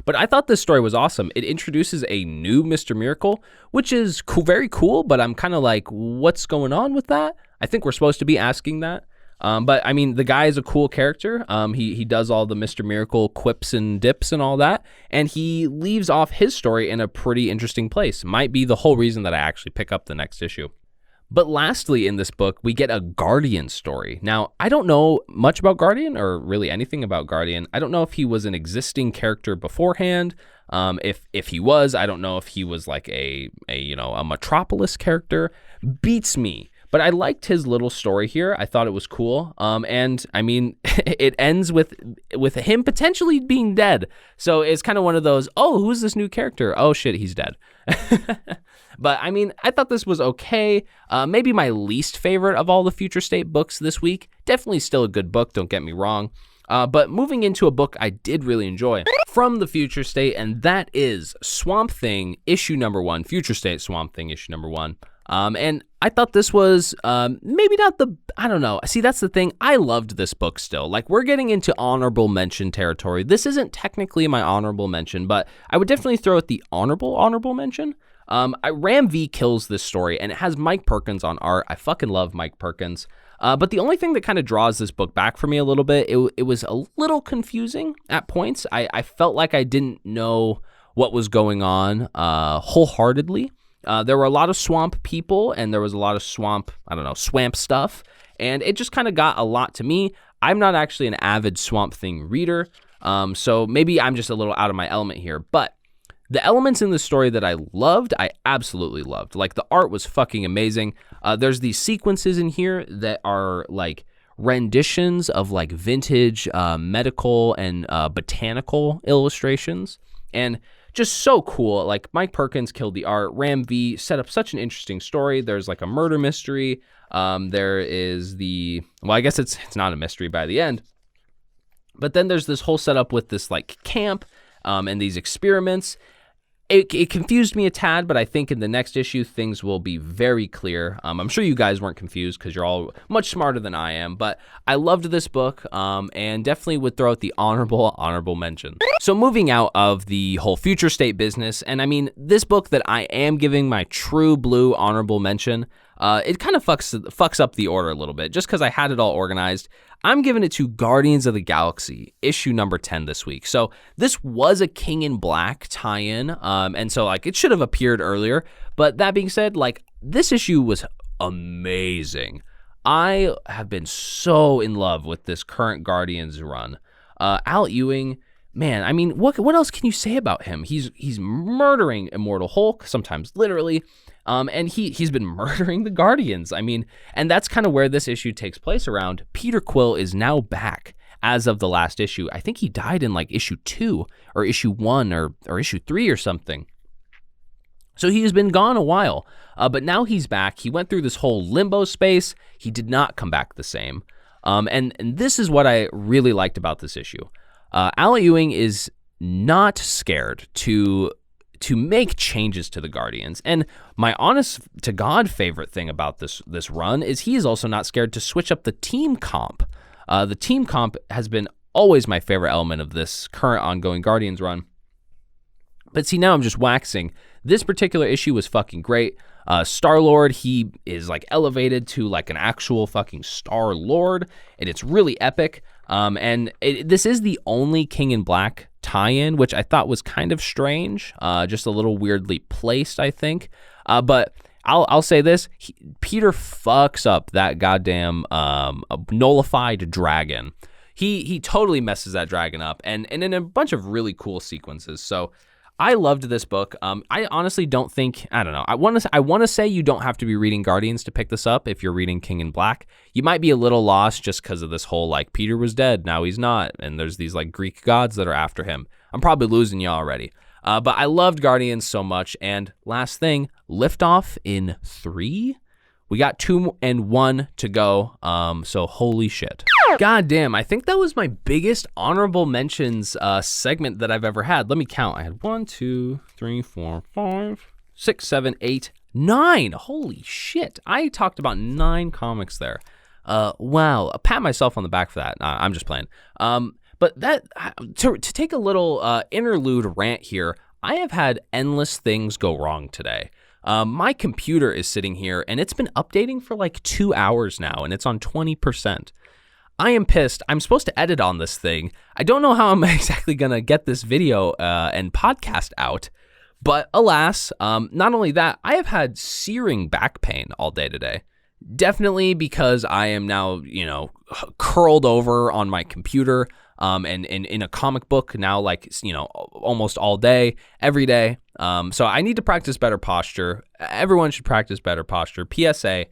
But I thought this story was awesome. It introduces a new Mr. Miracle, which is very cool, but I'm kind of like, what's going on with that? I think we're supposed to be asking that. But I mean, the guy is a cool character. He does all the Mr. Miracle quips and dips and all that, and he leaves off his story in a pretty interesting place. Might be the whole reason that I actually pick up the next issue. But lastly, in this book, we get a Guardian story. Now, I don't know much about Guardian or really anything about Guardian. I don't know if he was an existing character beforehand. If he was, I don't know if he was like a Metropolis character. Beats me. But I liked his little story here. I thought it was cool. And I mean, it ends with him potentially being dead. So it's kind of one of those, oh, who's this new character? Oh shit, he's dead. But I mean, I thought this was okay. Maybe my least favorite of all the Future State books this week. Definitely still a good book, don't get me wrong. But moving into a book I did really enjoy from the Future State, and that is Swamp Thing issue number 1. Future State Swamp Thing issue number 1. And I thought this was maybe not I don't know. See, that's the thing. I loved this book still. Like, we're getting into honorable mention territory. This isn't technically my honorable mention, but I would definitely throw it the honorable mention. Ram V kills this story, and it has Mike Perkins on art. I fucking love Mike Perkins. But the only thing that kind of draws this book back for me a little bit, it was a little confusing at points. I felt like I didn't know what was going on wholeheartedly. There were a lot of swamp people, and there was a lot of swamp stuff, and it just kind of got a lot to me. I'm not actually an avid Swamp Thing reader, so maybe I'm just a little out of my element here, but the elements in the story that I loved, I absolutely loved. Like, the art was fucking amazing. There's these sequences in here that are like renditions of like vintage medical and botanical illustrations, and just so cool. Like, Mike Perkins killed the art. Ram V set up such an interesting story. There's like a murder mystery. There is I guess it's not a mystery by the end, but then there's this whole setup with this like camp and these experiments. It confused me a tad, but I think in the next issue, things will be very clear. I'm sure you guys weren't confused because you're all much smarter than I am, but I loved this book and definitely would throw out the honorable mention. So moving out of the whole future state business, and I mean, this book that I am giving my true blue honorable mention, it kind of fucks up the order a little bit just because I had it all organized. I'm giving it to Guardians of the Galaxy, issue number 10 this week. So this was a King in Black tie-in, and so like it should have appeared earlier. But that being said, like, this issue was amazing. I have been so in love with this current Guardians run. Al Ewing, man, I mean, what else can you say about him? He's murdering Immortal Hulk, sometimes literally. And he's been murdering the Guardians. I mean, and that's kind of where this issue takes place around. Peter Quill is now back as of the last issue. I think he died in like issue 2 or issue 1 or issue 3 or something. So he has been gone a while, but now he's back. He went through this whole limbo space. He did not come back the same. And this is what I really liked about this issue. Al Ewing is not scared to make changes to the Guardians. And my honest to God favorite thing about this run is he is also not scared to switch up the team comp. The team comp has been always my favorite element of this current ongoing Guardians run. But see, now I'm just waxing. This particular issue was fucking great. Star-Lord, he is like elevated to like an actual fucking Star-Lord, and it's really epic. This is the only King in Black tie-in, which I thought was kind of strange, just a little weirdly placed, I think. But I'll say this: Peter fucks up that goddamn nullified dragon. He totally messes that dragon up, and in a bunch of really cool sequences. So I loved this book. I honestly don't think, I don't know. I want to say you don't have to be reading Guardians to pick this up if you're reading King in Black. You might be a little lost just because of this whole, like, Peter was dead, now he's not, and there's these, like, Greek gods that are after him. I'm probably losing you already. But I loved Guardians so much. And last thing, liftoff in 3? We got 2 and 1 to go, so holy shit. God damn, I think that was my biggest honorable mentions segment that I've ever had. Let me count. I had 1, 2, 3, 4, 5, 6, 7, 8, 9. Holy shit. I talked about 9 comics there. Wow. I'll pat myself on the back for that. I'm just playing. But that to take a little interlude rant here, I have had endless things go wrong today. My computer is sitting here, and it's been updating for like 2 hours now, and it's on 20%. I am pissed. I'm supposed to edit on this thing. I don't know how I'm exactly going to get this video and podcast out, but alas, not only that, I have had searing back pain all day today. Definitely because I am now, curled over on my computer and in a comic book now, like, almost all day, every day. So I need to practice better posture. Everyone should practice better posture. PSA,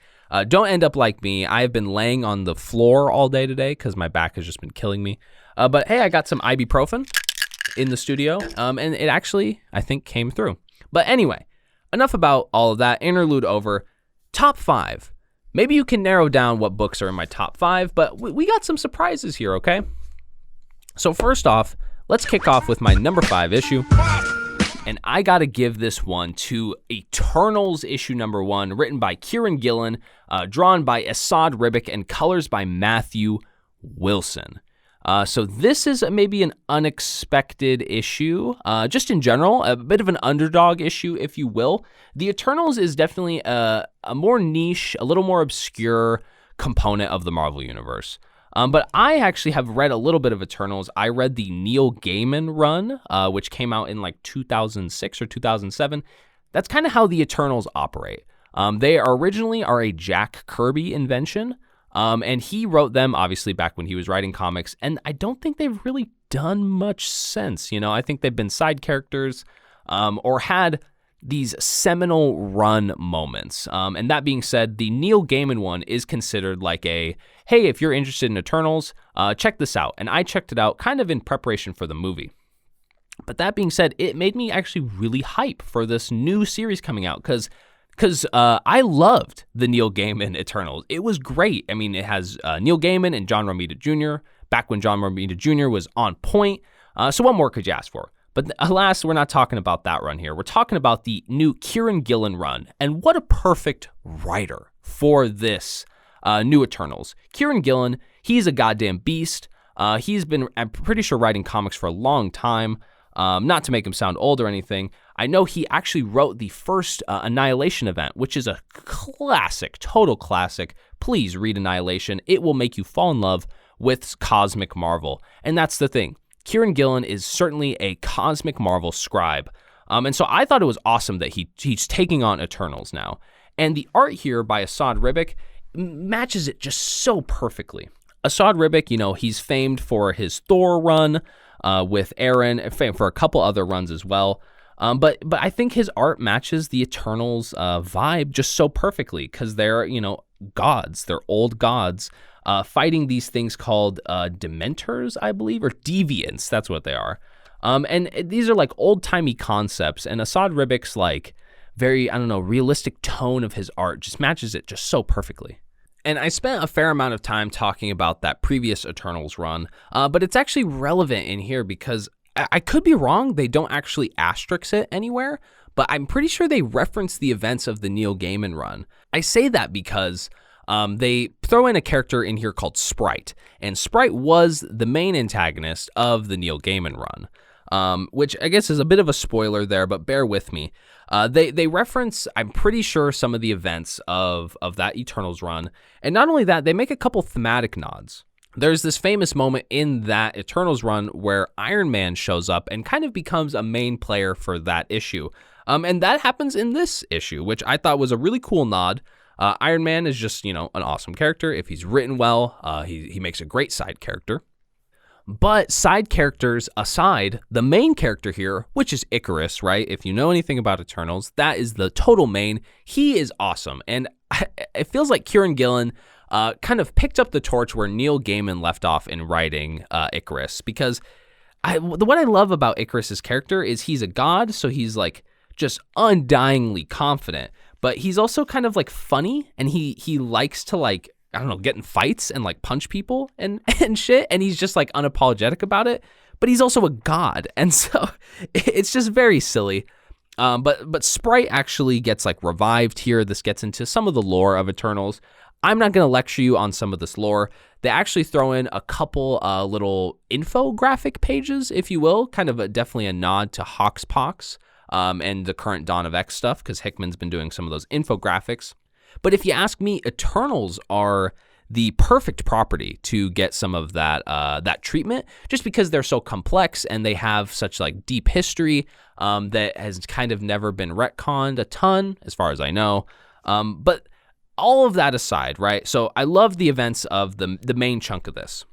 don't end up like me. I have been laying on the floor all day today because my back has just been killing me. But hey, I got some ibuprofen in the studio, and it actually, I think, came through. But anyway, enough about all of that. Interlude over. Top 5. Maybe you can narrow down what books are in my top 5, but we got some surprises here, okay? So first off, let's kick off with my number 5 issue. And I got to give this one to Eternals issue number 1, written by Kieran Gillen, drawn by Asad Ribic, and colors by Matthew Wilson. So this is maybe an unexpected issue, just in general, a bit of an underdog issue, if you will. The Eternals is definitely a more niche, a little more obscure component of the Marvel Universe. But I actually have read a little bit of Eternals. I read the Neil Gaiman run, which came out in like 2006 or 2007. That's kind of how the Eternals operate. They originally are a Jack Kirby invention, and he wrote them, obviously, back when he was writing comics, and I don't think they've really done much since. I think they've been side characters or had these seminal run moments. And that being said, the Neil Gaiman one is considered like a, hey, if you're interested in Eternals, check this out. And I checked it out kind of in preparation for the movie. But that being said, it made me actually really hype for this new series coming out because I loved the Neil Gaiman Eternals. It was great. I mean, it has Neil Gaiman and John Romita Jr., back when John Romita Jr. was on point. So what more could you ask for? But alas, we're not talking about that run here. We're talking about the new Kieran Gillen run. And what a perfect writer for this new Eternals. Kieran Gillen, he's a goddamn beast. He's been, I'm pretty sure, writing comics for a long time. Not to make him sound old or anything. I know he actually wrote the first Annihilation event, which is a classic, total classic. Please read Annihilation. It will make you fall in love with Cosmic Marvel. And that's the thing. Kieran Gillen is certainly a Cosmic Marvel scribe. And so I thought it was awesome that he's taking on Eternals now. And the art here by Asad Ribic matches it just so perfectly. Asad Ribic, he's famed for his Thor run with Aaron, and famed for a couple other runs as well. But I think his art matches the Eternals vibe just so perfectly because they're, gods. They're old gods fighting these things called Dementors, I believe, or Deviants. That's what they are. And these are like old-timey concepts. And Asad Ribic's like very, realistic tone of his art just matches it just so perfectly. And I spent a fair amount of time talking about that previous Eternals run, but it's actually relevant in here because I could be wrong. They don't actually asterisk it anywhere, but I'm pretty sure they reference the events of the Neil Gaiman run. I say that because they throw in a character in here called Sprite, and Sprite was the main antagonist of the Neil Gaiman run, which I guess is a bit of a spoiler there, but bear with me. They reference, I'm pretty sure, some of the events of that Eternals run, and not only that, they make a couple thematic nods. There's this famous moment in that Eternals run where Iron Man shows up and kind of becomes a main player for that issue. And that happens in this issue, which I thought was a really cool nod. Iron Man is just, an awesome character. If he's written well, he makes a great side character. But side characters aside, the main character here, which is Icarus, right? If you know anything about Eternals, that is the total main. He is awesome. And it feels like Kieran Gillen kind of picked up the torch where Neil Gaiman left off in writing Icarus. Because what I love about Icarus's character is he's a god, so he's like just undyingly confident. But he's also kind of like funny, and he likes to like, get in fights and like punch people and shit. And he's just like unapologetic about it. But he's also a god. And so it's just very silly. But Sprite actually gets like revived here. This gets into some of the lore of Eternals. I'm not going to lecture you on some of this lore. They actually throw in a couple little infographic pages, if you will, kind of definitely a nod to Hoxpox and the current Dawn of X stuff, because Hickman's been doing some of those infographics. But if you ask me, Eternals are the perfect property to get some of that treatment, just because they're so complex and they have such like deep history that has kind of never been retconned a ton, as far as I know. But all of that aside, right? So I love the events of the main chunk of this.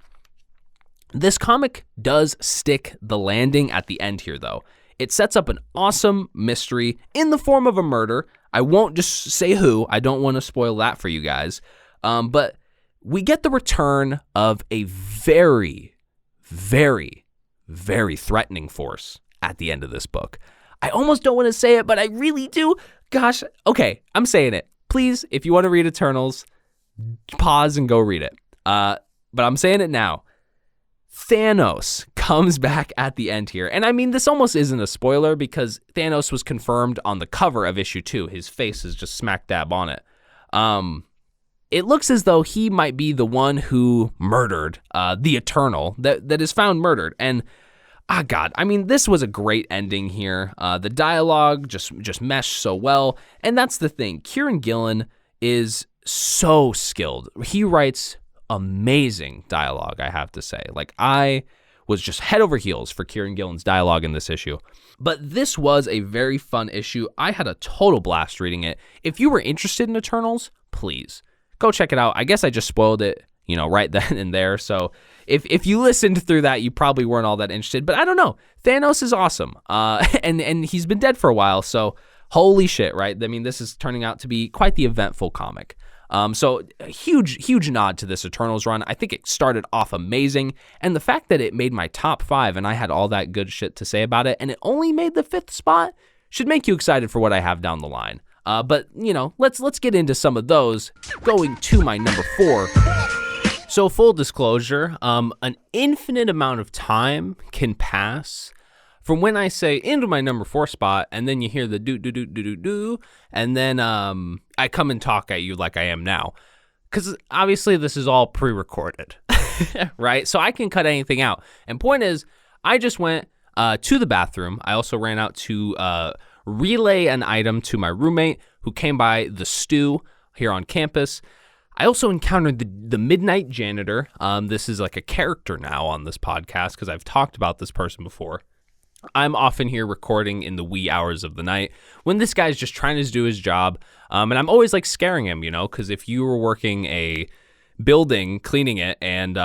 This comic does stick the landing at the end here, though. It sets up an awesome mystery in the form of a murder. I won't just say who. I don't want to spoil that for you guys. But we get the return of a very, very, very threatening force at the end of this book. I almost don't want to say it, but I really do. Gosh, okay, I'm saying it. Please, if you want to read Eternals, pause and go read it. But I'm saying it now. Thanos comes back at the end here. And I mean, this almost isn't a spoiler because Thanos was confirmed on the cover of issue 2. His face is just smack dab on it. It looks as though he might be the one who murdered the Eternal that is found murdered. And God, I mean, this was a great ending here. The dialogue just meshed so well. And that's the thing. Kieran Gillen is so skilled. He writes amazing dialogue, I have to say. Like, I was just head over heels for Kieran Gillen's dialogue in this issue. But this was a very fun issue. I had a total blast reading it. If you were interested in Eternals, please go check it out. I guess I just spoiled it, right then and there. So if you listened through that, you probably weren't all that interested. But I don't know. Thanos is awesome. And he's been dead for a while. So holy shit, right? I mean, this is turning out to be quite the eventful comic. So a huge nod to this Eternals run. I think it started off amazing. And the fact that it made my top 5 and I had all that good shit to say about it and it only made the 5th spot should make you excited for what I have down the line. But let's get into some of those, going to my number 4. So full disclosure, an infinite amount of time can pass from when I say into my number 4 spot, and then you hear the do, and then I come and talk at you like I am now. Because obviously this is all pre-recorded, right? So I can cut anything out. And point is, I just went to the bathroom. I also ran out to relay an item to my roommate who came by the stew here on campus. I also encountered the Midnight Janitor. This is like a character now on this podcast because I've talked about this person before. I'm often here recording in the wee hours of the night when this guy's just trying to do his job. And I'm always like scaring him, because if you were working a building, cleaning it, and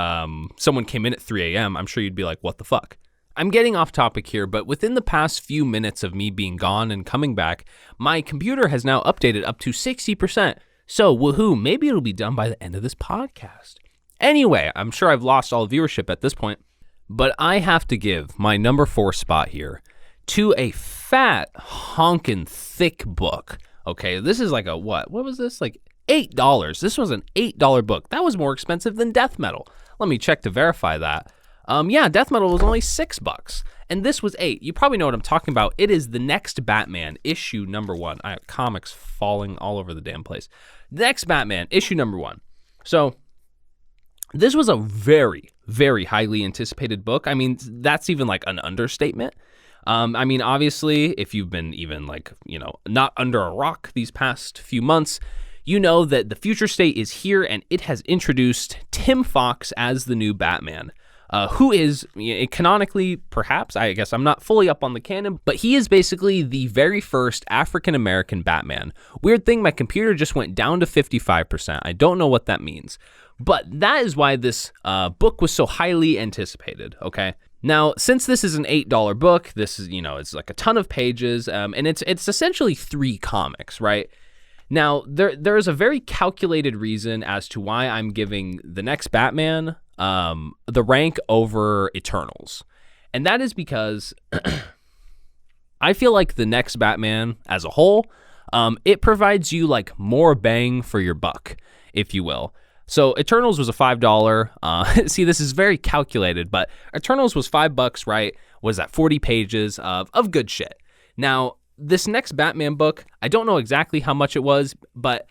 someone came in at 3 a.m., I'm sure you'd be like, what the fuck? I'm getting off topic here, but within the past few minutes of me being gone and coming back, my computer has now updated up to 60%. So woohoo, maybe it'll be done by the end of this podcast. Anyway, I'm sure I've lost all viewership at this point. But I have to give my number 4 spot here to a fat, honkin' thick book. Okay, this is like what was this? Like $8. This was an $8 book. That was more expensive than Death Metal. Let me check to verify that. Death Metal was only $6. And this was $8. You probably know what I'm talking about. It is The Next Batman, issue number 1. I have comics falling all over the damn place. Next Batman, issue number 1. So this was a very, very highly anticipated book. I mean, that's even like an understatement. Obviously, if you've been even not under a rock these past few months, you know that the future state is here and it has introduced Tim Fox as the new Batman, who is canonically, perhaps, I guess I'm not fully up on the canon, but he is basically the very first African-American Batman. Weird thing, my computer just went down to 55%. I don't know what that means. But that is why this book was so highly anticipated, okay? Now, since this is an $8 book, this is, it's like a ton of pages, and it's essentially 3 comics, right? Now, there is a very calculated reason as to why I'm giving The Next Batman the rank over Eternals. And that is because I feel like The Next Batman as a whole, it provides you like more bang for your buck, if you will. So Eternals was a $5. See, this is very calculated, but Eternals was $5, right? Was that 40 pages of good shit. Now, this Next Batman book, I don't know exactly how much it was, but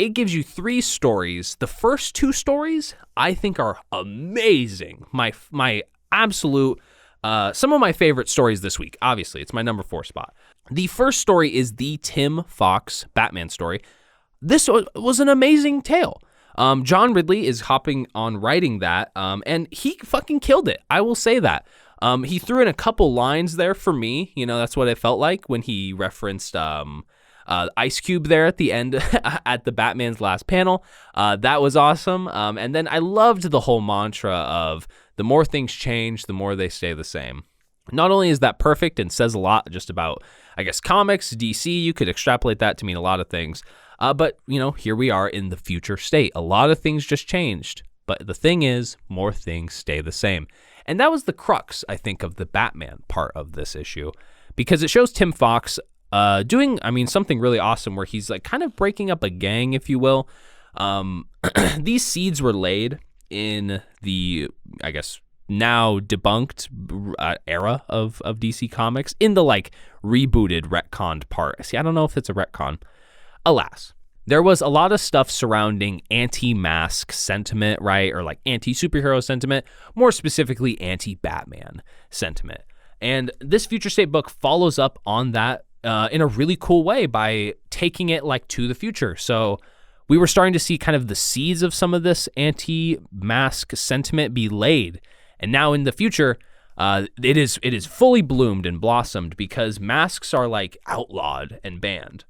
it gives you 3 stories. The first 2 stories I think are amazing. My absolute, some of my favorite stories this week. Obviously, it's my number 4 spot. The first story is the Tim Fox Batman story. This was an amazing tale. John Ridley is hopping on writing that, and he fucking killed it. I will say that. He threw in a couple lines there for me. That's what it felt like when he referenced Ice Cube there at the end at the Batman's last panel. That was awesome. And then I loved the whole mantra of the more things change, the more they stay the same. Not only is that perfect and says a lot just about, I guess, comics, DC, you could extrapolate that to mean a lot of things. But, here we are in the future state. A lot of things just changed. But the thing is, more things stay the same. And that was the crux, I think, of the Batman part of this issue. Because it shows Tim Fox doing, something really awesome where he's like kind of breaking up a gang, if you will. These seeds were laid in the, I guess, now debunked era of DC Comics in the like rebooted retconned part. See, I don't know if it's a retcon. Alas, there was a lot of stuff surrounding anti-mask sentiment, right? Or like anti-superhero sentiment, more specifically anti-Batman sentiment. And this Future State book follows up on that in a really cool way by taking it like to the future. So we were starting to see kind of the seeds of some of this anti-mask sentiment be laid. And now in the future, it is fully bloomed and blossomed because masks are like outlawed and banned.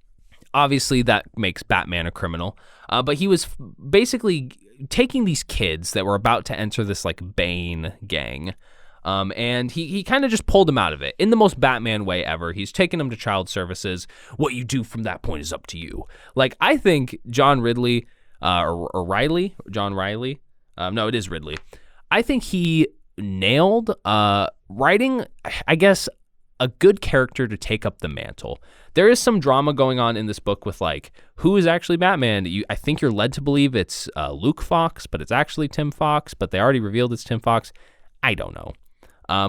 Obviously, that makes Batman a criminal, but he was basically taking these kids that were about to enter this like Bane gang, and he kind of just pulled them out of it in the most Batman way ever. He's taking them to child services. What you do from that point is up to you. Like, I think John Ridley, John Riley, no, it is Ridley. I think he nailed writing, I guess, a good character to take up the mantle. There is some drama going on in this book with like who is actually Batman. I think you're led to believe it's Luke Fox, but it's actually Tim Fox. But they already revealed it's Tim Fox. I don't know.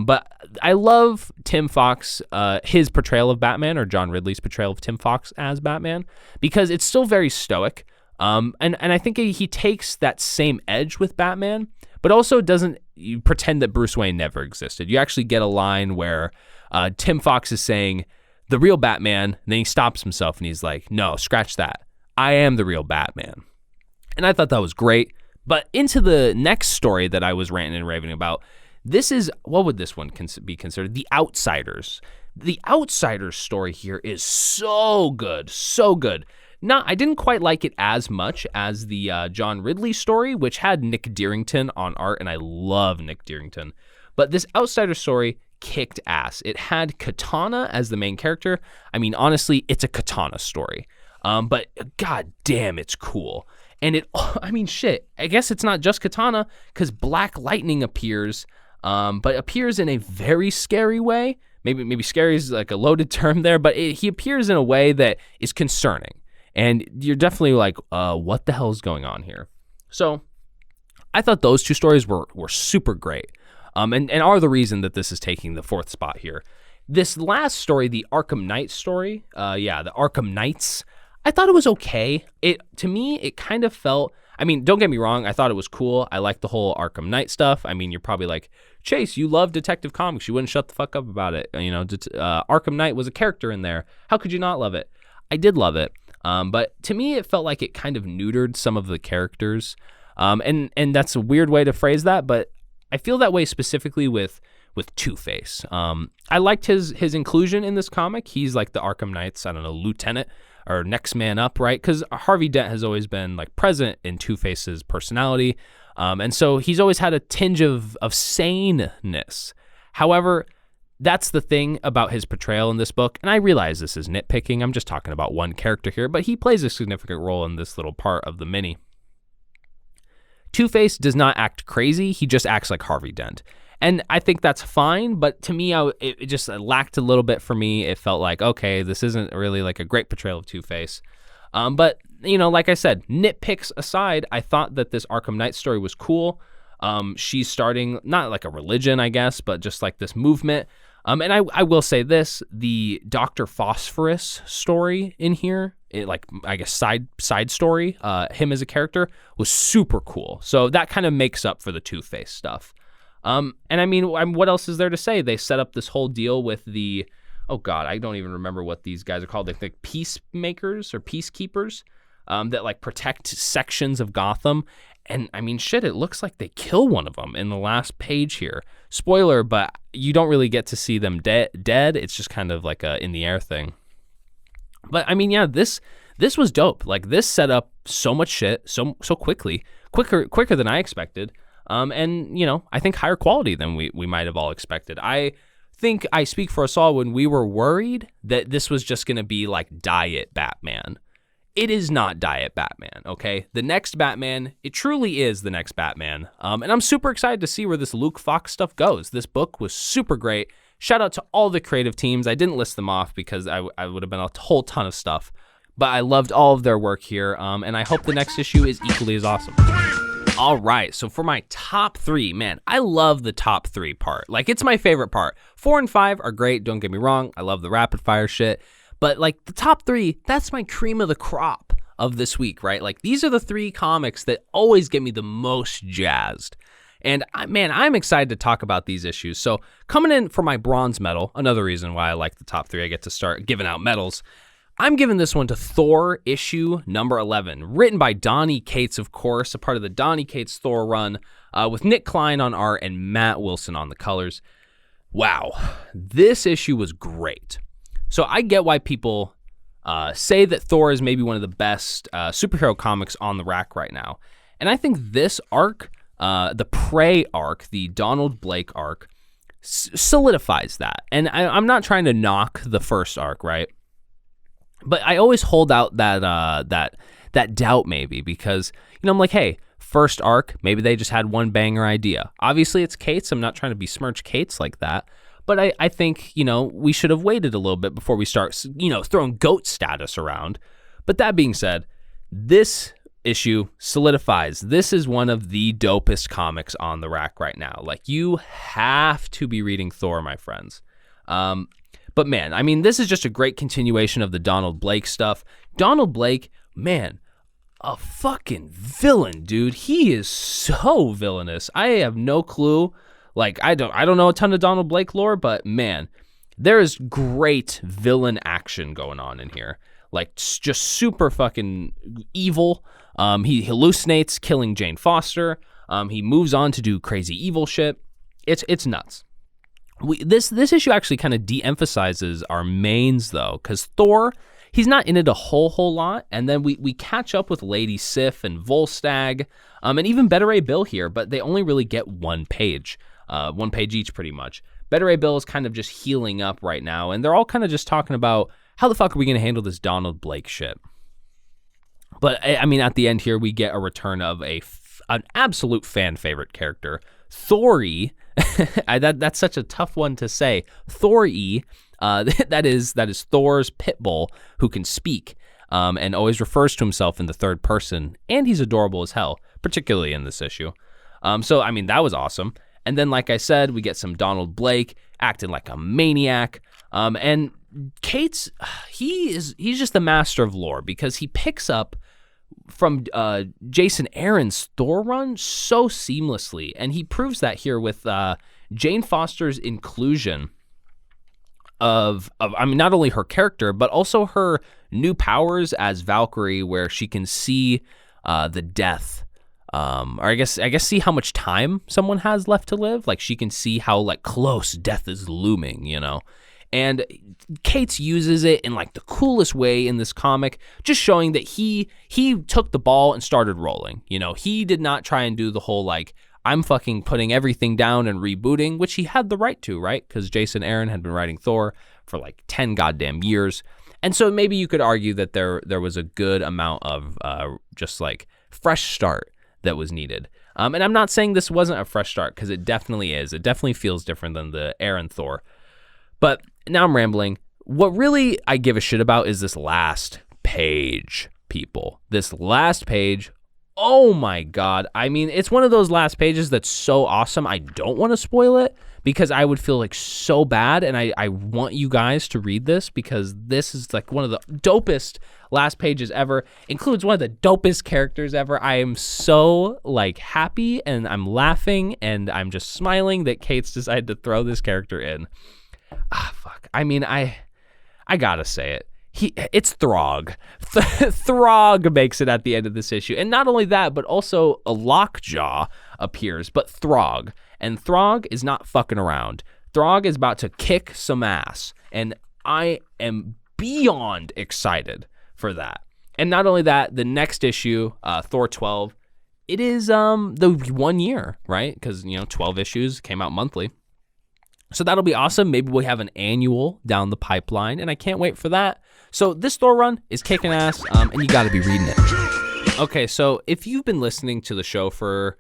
But I love Tim Fox, his portrayal of Batman, or John Ridley's portrayal of Tim Fox as Batman, because it's still very stoic. And I think he takes that same edge with Batman, but also doesn't pretend that Bruce Wayne never existed. You actually get a line where Tim Fox is saying, the real Batman, and then he stops himself and he's like, no, scratch that. I am the real Batman. And I thought that was great. But into the next story that I was ranting and raving about, this is, what would this one be considered? The Outsiders. The Outsiders story here is so good, so good. I didn't quite like it as much as the John Ridley story, which had Nick Derington on art, and I love Nick Derington. But this Outsiders story kicked ass. It had Katana as the main character. I mean, honestly, it's a Katana story. But god damn, it's cool. And shit, I guess it's not just Katana, because Black Lightning appears, but appears in a very scary way. Maybe scary is like a loaded term there, but he appears in a way that is concerning. And you're definitely like, what the hell is going on here? So I thought those two stories were super great. And are the reason that this is taking the fourth spot here. This last story, the Arkham Knight story, the Arkham Knights, I thought it was okay. To me, it kind of felt, I mean, don't get me wrong, I thought it was cool. I like the whole Arkham Knight stuff. I mean, you're probably like, Chase, you love Detective Comics. You wouldn't shut the fuck up about it. Arkham Knight was a character in there. How could you not love it? I did love it. But to me, it felt like it kind of neutered some of the characters. And that's a weird way to phrase that, but I feel that way specifically with Two-Face. I liked his inclusion in this comic. He's like the Arkham Knight's, I don't know, lieutenant or next man up, right? Because Harvey Dent has always been like present in Two-Face's personality. And so he's always had a tinge of saneness. However, that's the thing about his portrayal in this book. And I realize this is nitpicking. I'm just talking about one character here, but he plays a significant role in this little part of the mini. Two-Face does not act crazy. He just acts like Harvey Dent. And I think that's fine, but to me, it just lacked a little bit for me. It felt like, okay, this isn't really like a great portrayal of Two-Face. But, like I said, nitpicks aside, I thought that this Arkham Knight story was cool. She's starting, not like a religion, I guess, but just like this movement. And I will say this, the Dr. Phosphorus story in here, side story, him as a character, was super cool. So that kind of makes up for the Two-Face stuff. And I mean, what else is there to say? They set up this whole deal with the, oh God, I don't even remember what these guys are called. Like peacemakers or peacekeepers that like protect sections of Gotham. And I mean, shit, it looks like they kill one of them in the last page here. Spoiler, but you don't really get to see them dead. It's just kind of like a in the air thing. But I mean, yeah, this was dope. Like this set up so much shit so quickly, quicker than I expected. And I think higher quality than we might have all expected. I think I speak for us all when we were worried that this was just going to be like Diet Batman. It is not Diet Batman, okay? The next Batman, it truly is the next Batman. And I'm super excited to see where this Luke Fox stuff goes. This book was super great. Shout out to all the creative teams. I didn't list them off because I would have been a whole ton of stuff. But I loved all of their work here. And I hope the next issue is equally as awesome. All right, so for my top 3, man, I love the top 3 part. Like, it's my favorite part. 4 and 5 are great, don't get me wrong. I love the rapid fire shit. But, like, the top 3, that's my cream of the crop of this week, right? Like, these are the 3 comics that always get me the most jazzed. And, I'm excited to talk about these issues. So, coming in for my bronze medal, another reason why I like the top 3, I get to start giving out medals. I'm giving this one to Thor issue number 11, written by Donny Cates, of course, a part of the Donny Cates Thor run, with Nick Klein on art and Matt Wilson on the colors. Wow, this issue was great. So I get why people say that Thor is maybe one of the best superhero comics on the rack right now. And I think this arc, the Prey arc, the Donald Blake arc, solidifies that. And I'm not trying to knock the first arc, right? But I always hold out that doubt maybe because, I'm like, hey, first arc, maybe they just had one banger idea. Obviously, it's Cates. I'm not trying to besmirch Cates like that. But I think, we should have waited a little bit before we start, throwing GOAT status around. But that being said, this issue solidifies. This is one of the dopest comics on the rack right now. Like, you have to be reading Thor, my friends. But man, this is just a great continuation of the Donald Blake stuff. Donald Blake, man, a fucking villain, dude. He is so villainous. I have no clue. Like, I don't know a ton of Donald Blake lore, but man, there is great villain action going on in here. Like, just super fucking evil. He hallucinates killing Jane Foster. He moves on to do crazy evil shit. It's nuts. This issue actually kind of de-emphasizes our mains though, because Thor, he's not in it a whole lot, and then we catch up with Lady Sif and Volstagg, and even Beta Ray Bill here, but they only really get one page each pretty much. Beta Ray Bill is kind of just healing up right now, and they're all kind of just talking about how the fuck are we going to handle this Donald Blake shit. But at the end here, we get a return of an absolute fan favorite character, Thor-E. That's such a tough one to say. Thor-E, that is Thor's pit bull who can speak and always refers to himself in the third person, and he's adorable as hell, particularly in this issue. So that was awesome. And then, like I said, we get some Donald Blake acting like a maniac, and Cates, he's just the master of lore because he picks up from Jason Aaron's Thor run so seamlessly, and he proves that here with Jane Foster's inclusion of not only her character but also her new powers as Valkyrie, where she can see the death, or I guess see how much time someone has left to live. Like, she can see how like close death is looming, And Cates uses it in like the coolest way in this comic, just showing that he took the ball and started rolling. He did not try and do the whole like, I'm fucking putting everything down and rebooting, which he had the right to, right? Because Jason Aaron had been writing Thor for like 10 goddamn years. And so maybe you could argue that there was a good amount of just like fresh start that was needed. And I'm not saying this wasn't a fresh start, because it definitely is. It definitely feels different than the Aaron Thor. But now I'm rambling. What really I give a shit about is this last page, people. This last page, oh my God. It's one of those last pages that's so awesome. I don't want to spoil it because I would feel like so bad, and I want you guys to read this because this is like one of the dopest last pages ever. Includes one of the dopest characters ever. I am so like happy, and I'm laughing, and I'm just smiling that Cates decided to throw this character in. Fuck. I gotta say it. It's Throg. Throg makes it at the end of this issue. And not only that, but also a Lockjaw appears, but Throg. And Throg is not fucking around. Throg is about to kick some ass. And I am beyond excited for that. And not only that, the next issue, Thor 12, it is the 1 year, right? Because, 12 issues came out monthly. So that'll be awesome. Maybe we have an annual down the pipeline, and I can't wait for that. So this Thor run is kicking ass, and you got to be reading it. Okay, so if you've been listening to the show for,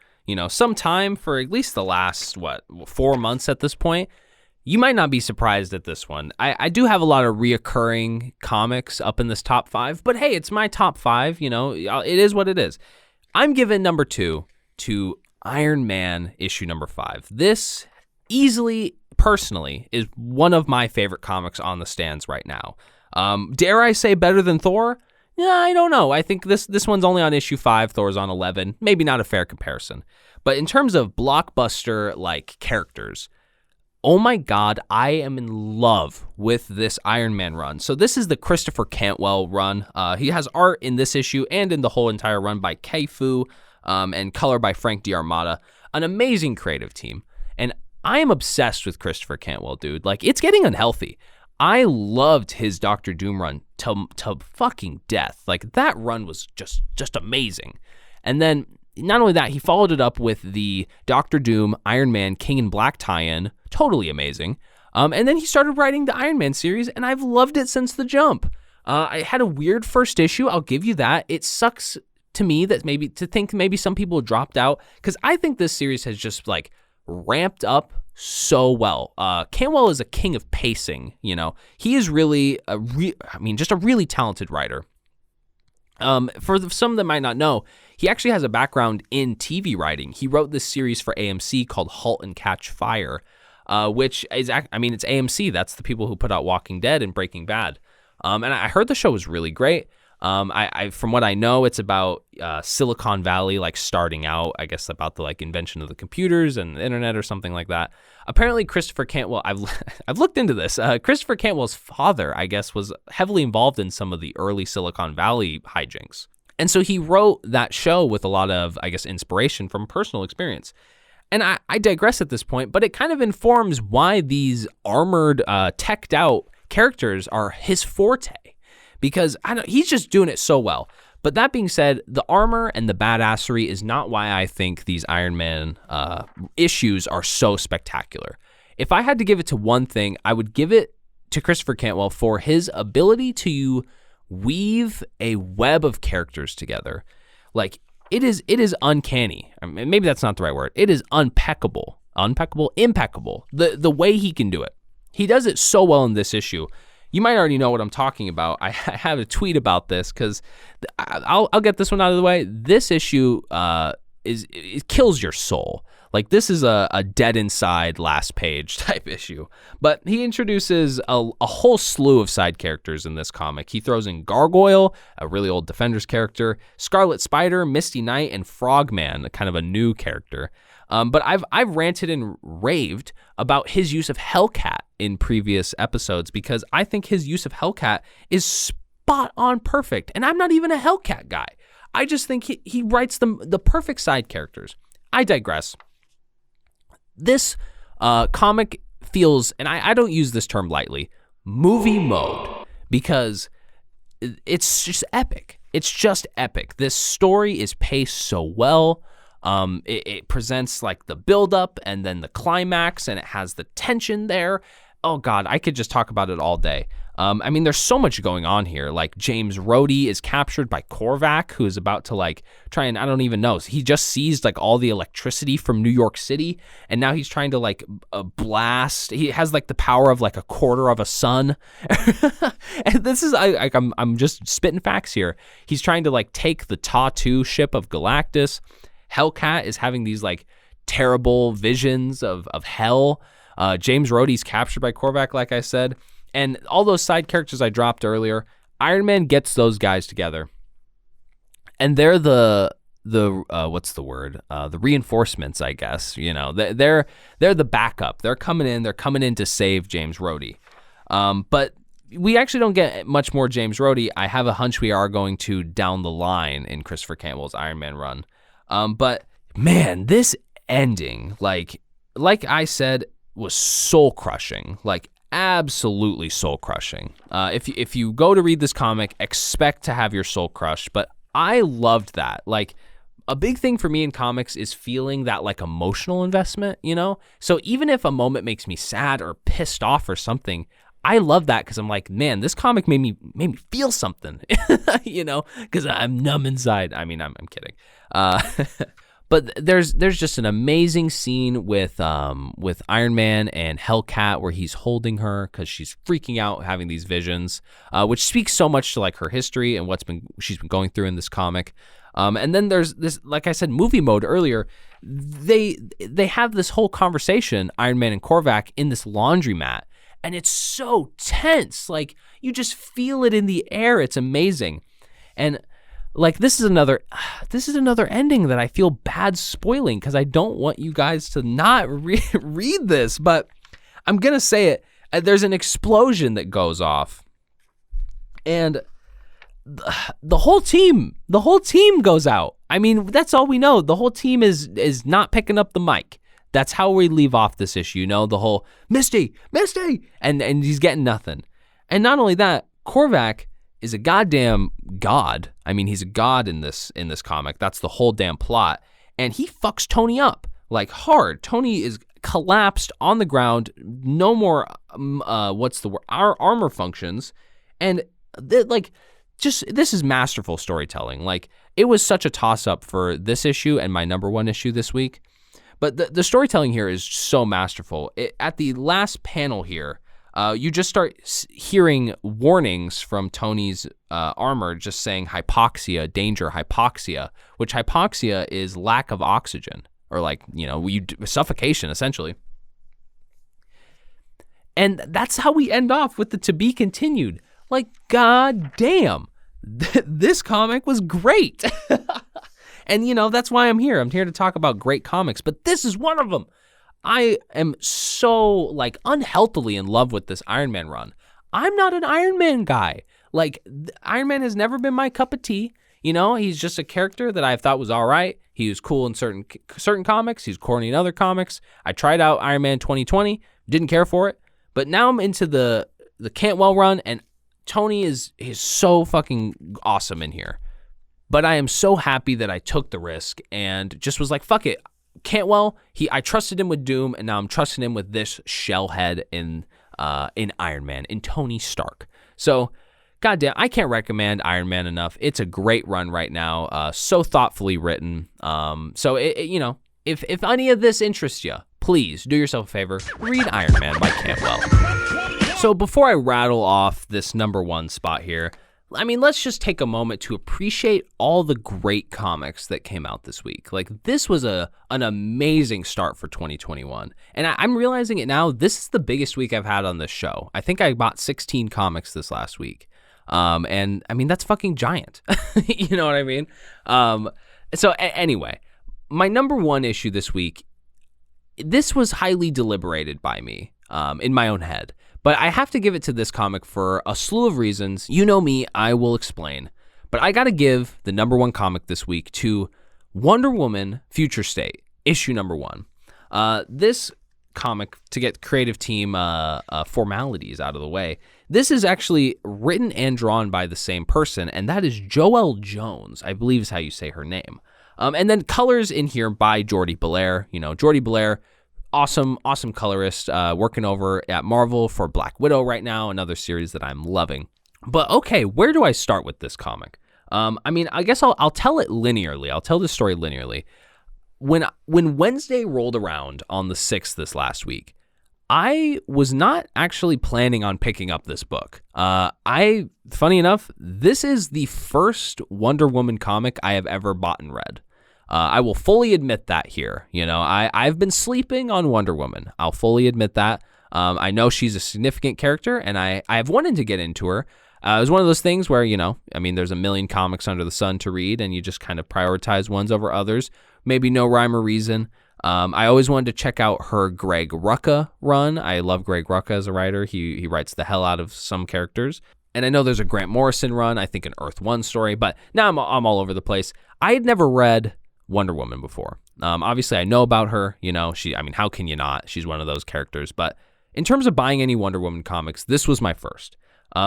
some time, for at least the last, 4 months at this point, you might not be surprised at this one. I do have a lot of reoccurring comics up in this top 5, but hey, it's my top 5, it is what it is. I'm giving number 2 to Iron Man issue number 5. This easily, personally, is one of my favorite comics on the stands right now. Dare I say better than Thor? Yeah, I don't know. I think this one's only on issue 5. Thor's on 11. Maybe not a fair comparison. But in terms of blockbuster like characters, oh my God, I am in love with this Iron Man run. So this is the Christopher Cantwell run. He has art in this issue and in the whole entire run by Kei Fu, and color by Frank D'Armata. An amazing creative team. And I am obsessed with Christopher Cantwell, dude. Like, it's getting unhealthy. I loved his Doctor Doom run to fucking death. Like, that run was just amazing. And then, not only that, he followed it up with the Doctor Doom, Iron Man, King in Black tie-in. Totally amazing. And then he started writing the Iron Man series, and I've loved it since the jump. I had a weird first issue, I'll give you that. It sucks to me that maybe some people dropped out, because I think this series has just, like, ramped up so well. Cantwell is a king of pacing, you know. He is really just a really talented writer. For some that might not know, he actually has a background in TV writing. He wrote this series for AMC called Halt and Catch Fire, which is, it's AMC. That's the people who put out Walking Dead and Breaking Bad. And I heard the show was really great. From what I know, it's about Silicon Valley, like, starting out, I guess, about the, like, invention of the computers and the internet or something like that. Apparently, Christopher Cantwell, I've looked into this. Christopher Cantwell's father, I guess, was heavily involved in some of the early Silicon Valley hijinks. And so he wrote that show with a lot of, I guess, inspiration from personal experience. And I digress at this point, but it kind of informs why these armored, teched out characters are his forte. Because he's just doing it so well. But that being said, the armor and the badassery is not why I think these Iron Man issues are so spectacular. If I had to give it to one thing, I would give it to Christopher Cantwell for his ability to weave a web of characters together. Like, it is uncanny. I mean, maybe that's not the right word. It is impeccable. The way he can do it. He does it so well in this issue. You might already know what I'm talking about. I have a tweet about this because I'll get this one out of the way. This issue it kills your soul. Like, this is a dead inside last page type issue. But he introduces a whole slew of side characters in this comic. He throws in Gargoyle, a really old Defenders character, Scarlet Spider, Misty Knight, and Frogman, kind of a new character. But I've ranted and raved about his use of Hellcat in previous episodes because I think his use of Hellcat is spot on perfect. And I'm not even a Hellcat guy. I just think he writes the perfect side characters. I digress. This comic feels, and I don't use this term lightly, movie mode, because it's just epic. It's just epic. This story is paced so well. It presents, like, the buildup and then the climax, and it has the tension there. Oh God, I could just talk about it all day. There's so much going on here. Like, James Rhodey is captured by Korvac, who is about to, like, try and, I don't even know. He just seized, like, all the electricity from New York City, and now he's trying to, like, blast. He has, like, the power of, like, a quarter of a sun. And this is, I'm just spitting facts here. He's trying to, like, take the Ta-2 ship of Galactus. Hellcat is having these, like, terrible visions of hell. James Rhodey's captured by Korvac, like I said. And all those side characters I dropped earlier, Iron Man gets those guys together. And they're the what's the word? The reinforcements, I guess. You know, they're the backup. They're coming in to save James Rhodey. But we actually don't get much more James Rhodey. I have a hunch we are going to down the line in Christopher Cantwell's Iron Man run. But man, this ending, like I said, was soul crushing. Like, absolutely soul crushing. If you go to read this comic, expect to have your soul crushed. But I loved that. Like, a big thing for me in comics is feeling that, like, emotional investment, you know? So even if a moment makes me sad or pissed off or something, I love that because I'm like, man, this comic made me feel something, you know, because I'm numb inside. I mean, I'm kidding. But there's just an amazing scene with Iron Man and Hellcat where he's holding her because she's freaking out, having these visions, which speaks so much to, like, her history and she's been going through in this comic. And then there's this, like I said, movie mode earlier. They have this whole conversation, Iron Man and Korvac, in this laundromat, and it's so tense. Like, you just feel it in the air. It's amazing. And, like, this is another ending that I feel bad spoiling because I don't want you guys to not read this, but I'm going to say it. There's an explosion that goes off, and the whole team goes out. I mean, that's all we know. The whole team is not picking up the mic. That's how we leave off this issue, the whole Misty, and he's getting nothing. And not only that, Korvac is a goddamn god. I mean, he's a god in this comic. That's the whole damn plot. And he fucks Tony up like hard. Tony is collapsed on the ground. No more our armor functions. And this is masterful storytelling. Like, it was such a toss-up for this issue and my number one issue this week. But the storytelling here is so masterful. At the last panel here, you just start hearing warnings from Tony's armor just saying hypoxia, danger, hypoxia, which hypoxia is lack of oxygen, or suffocation, essentially. And that's how we end off with the to be continued. Like, god damn, this comic was great. And, that's why I'm here. I'm here to talk about great comics, but this is one of them. I am so, unhealthily in love with this Iron Man run. I'm not an Iron Man guy. Iron Man has never been my cup of tea. He's just a character that I thought was all right. He was cool in certain comics. He's corny in other comics. I tried out Iron Man 2020, didn't care for it. But now I'm into the Cantwell run, and Tony is so fucking awesome in here. But I am so happy that I took the risk and just was like, fuck it. Cantwell, I trusted him with Doom, and now I'm trusting him with this shellhead in Iron Man, in Tony Stark. So, goddamn, I can't recommend Iron Man enough. It's a great run right now, so thoughtfully written. So, if any of this interests you, please do yourself a favor, read Iron Man by Cantwell. So, before I rattle off this number one spot here, let's just take a moment to appreciate all the great comics that came out this week. This was an amazing start for 2021. And I'm realizing it now. This is the biggest week I've had on this show. I think I bought 16 comics this last week. And that's fucking giant. You know what I mean? Anyway, my number one issue this week, this was highly deliberated by me in my own head. But I have to give it to this comic for a slew of reasons. You know me, I will explain. But I got to give the number one comic this week to Wonder Woman Future State, issue number one. This comic, to get creative team formalities out of the way, this is actually written and drawn by the same person, and that is Joelle Jones, I believe is how you say her name. And then colors in here by Jordi Belair. Jordi Belair, awesome colorist, working over at Marvel for Black Widow right now, another series that I'm loving. But okay, where do I start with this comic? I guess I'll tell it linearly. I'll tell the story linearly. When Wednesday rolled around on the 6th this last week, I was not actually planning on picking up this book. Funny enough, this is the first Wonder Woman comic I have ever bought and read. I will fully admit that here. I've been sleeping on Wonder Woman. I'll fully admit that. I know she's a significant character, and I've wanted to get into her. It was one of those things where, there's a million comics under the sun to read, and you just kind of prioritize ones over others. Maybe no rhyme or reason. I always wanted to check out her Greg Rucka run. I love Greg Rucka as a writer. He writes the hell out of some characters. And I know there's a Grant Morrison run, I think an Earth 1 story, but now I'm all over the place. I had never read Wonder Woman before. Obviously, I know about her. How can you not? She's one of those characters. But in terms of buying any Wonder Woman comics, this was my first,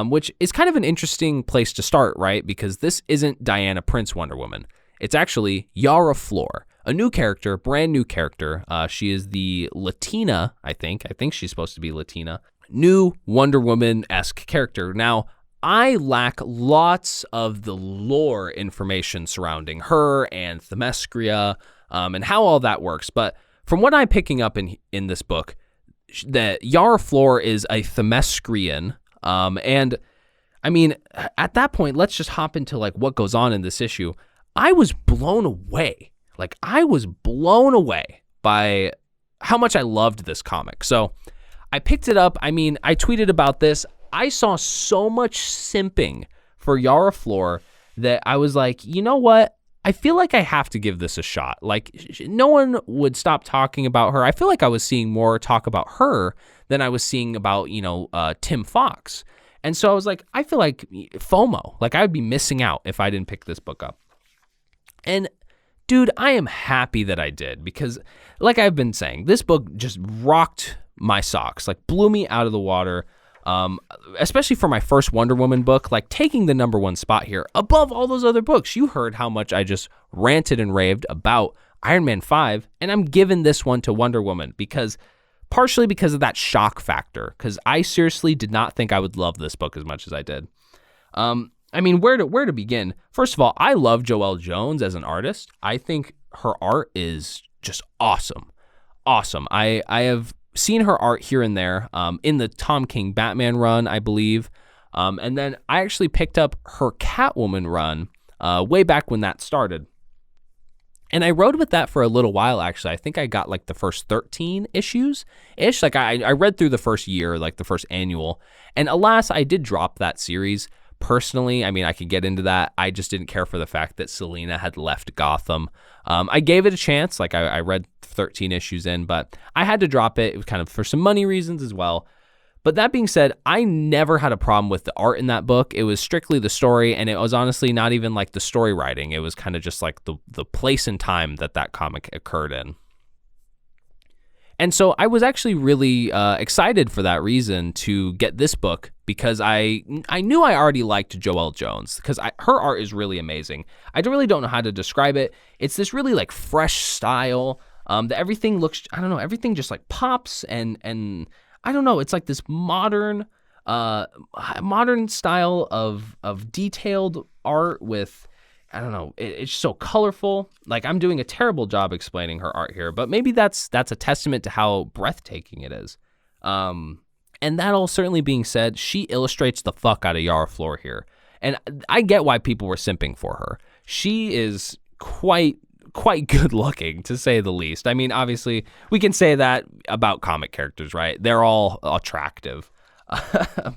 which is kind of an interesting place to start, right? Because this isn't Diana Prince Wonder Woman. It's actually Yara Flor, a new character, brand new character. She is the Latina, I think she's supposed to be Latina, new Wonder Woman-esque character. Now, I lack lots of the lore information surrounding her and Themyscira and how all that works. But from what I'm picking up in this book, that Yara Flor is a Themyscrian. And at that point, let's just hop into what goes on in this issue. I was blown away. I was blown away by how much I loved this comic. So I picked it up. I tweeted about this. I saw so much simping for Yara Flor that I was like, you know what? I feel like I have to give this a shot. No one would stop talking about her. I feel like I was seeing more talk about her than I was seeing about, Tim Fox. And so I was like, I feel like FOMO. I would be missing out if I didn't pick this book up. And dude, I am happy that I did because, like I've been saying, this book just rocked my socks, like blew me out of the water, especially for my first Wonder Woman book, like taking the #1 spot here above all those other books. You heard how much I just ranted and raved about Iron Man 5, and I'm giving this one to Wonder Woman partially because of that shock factor, because I seriously did not think I would love this book as much as I did. I mean, where to begin? First of all, I love Joelle Jones as an artist. I think her art is just awesome. Awesome. I have seen her art here and there in the Tom King Batman run, I believe. And then I actually picked up her Catwoman run way back when that started. And I rode with that for a little while, actually. I think I got like the first 13 issues-ish. Like I read through the first year, like the first annual. And alas, I did drop that series. Personally, I mean, I could get into that. I just didn't care for the fact that Selena had left Gotham. I gave it a chance. Like I read 13 issues in, but I had to drop it. It was kind of for some money reasons as well. But that being said, I never had a problem with the art in that book. It was strictly the story, and it was honestly not even like the story writing. It was kind of just like the place and time that comic occurred in. And so I was actually really excited for that reason to get this book because I knew I already liked Joelle Jones because her art is really amazing. I really don't know how to describe it. It's this really like fresh style that everything looks, I don't know, everything just like pops and I don't know, it's like this modern style of detailed art with, I don't know, it's so colorful. Like I'm doing a terrible job explaining her art here, but maybe that's a testament to how breathtaking it is. And that all certainly being said, she illustrates the fuck out of Yara Flor here. And I get why people were simping for her. She is quite good looking, to say the least. I mean, obviously, we can say that about comic characters, right? They're all attractive.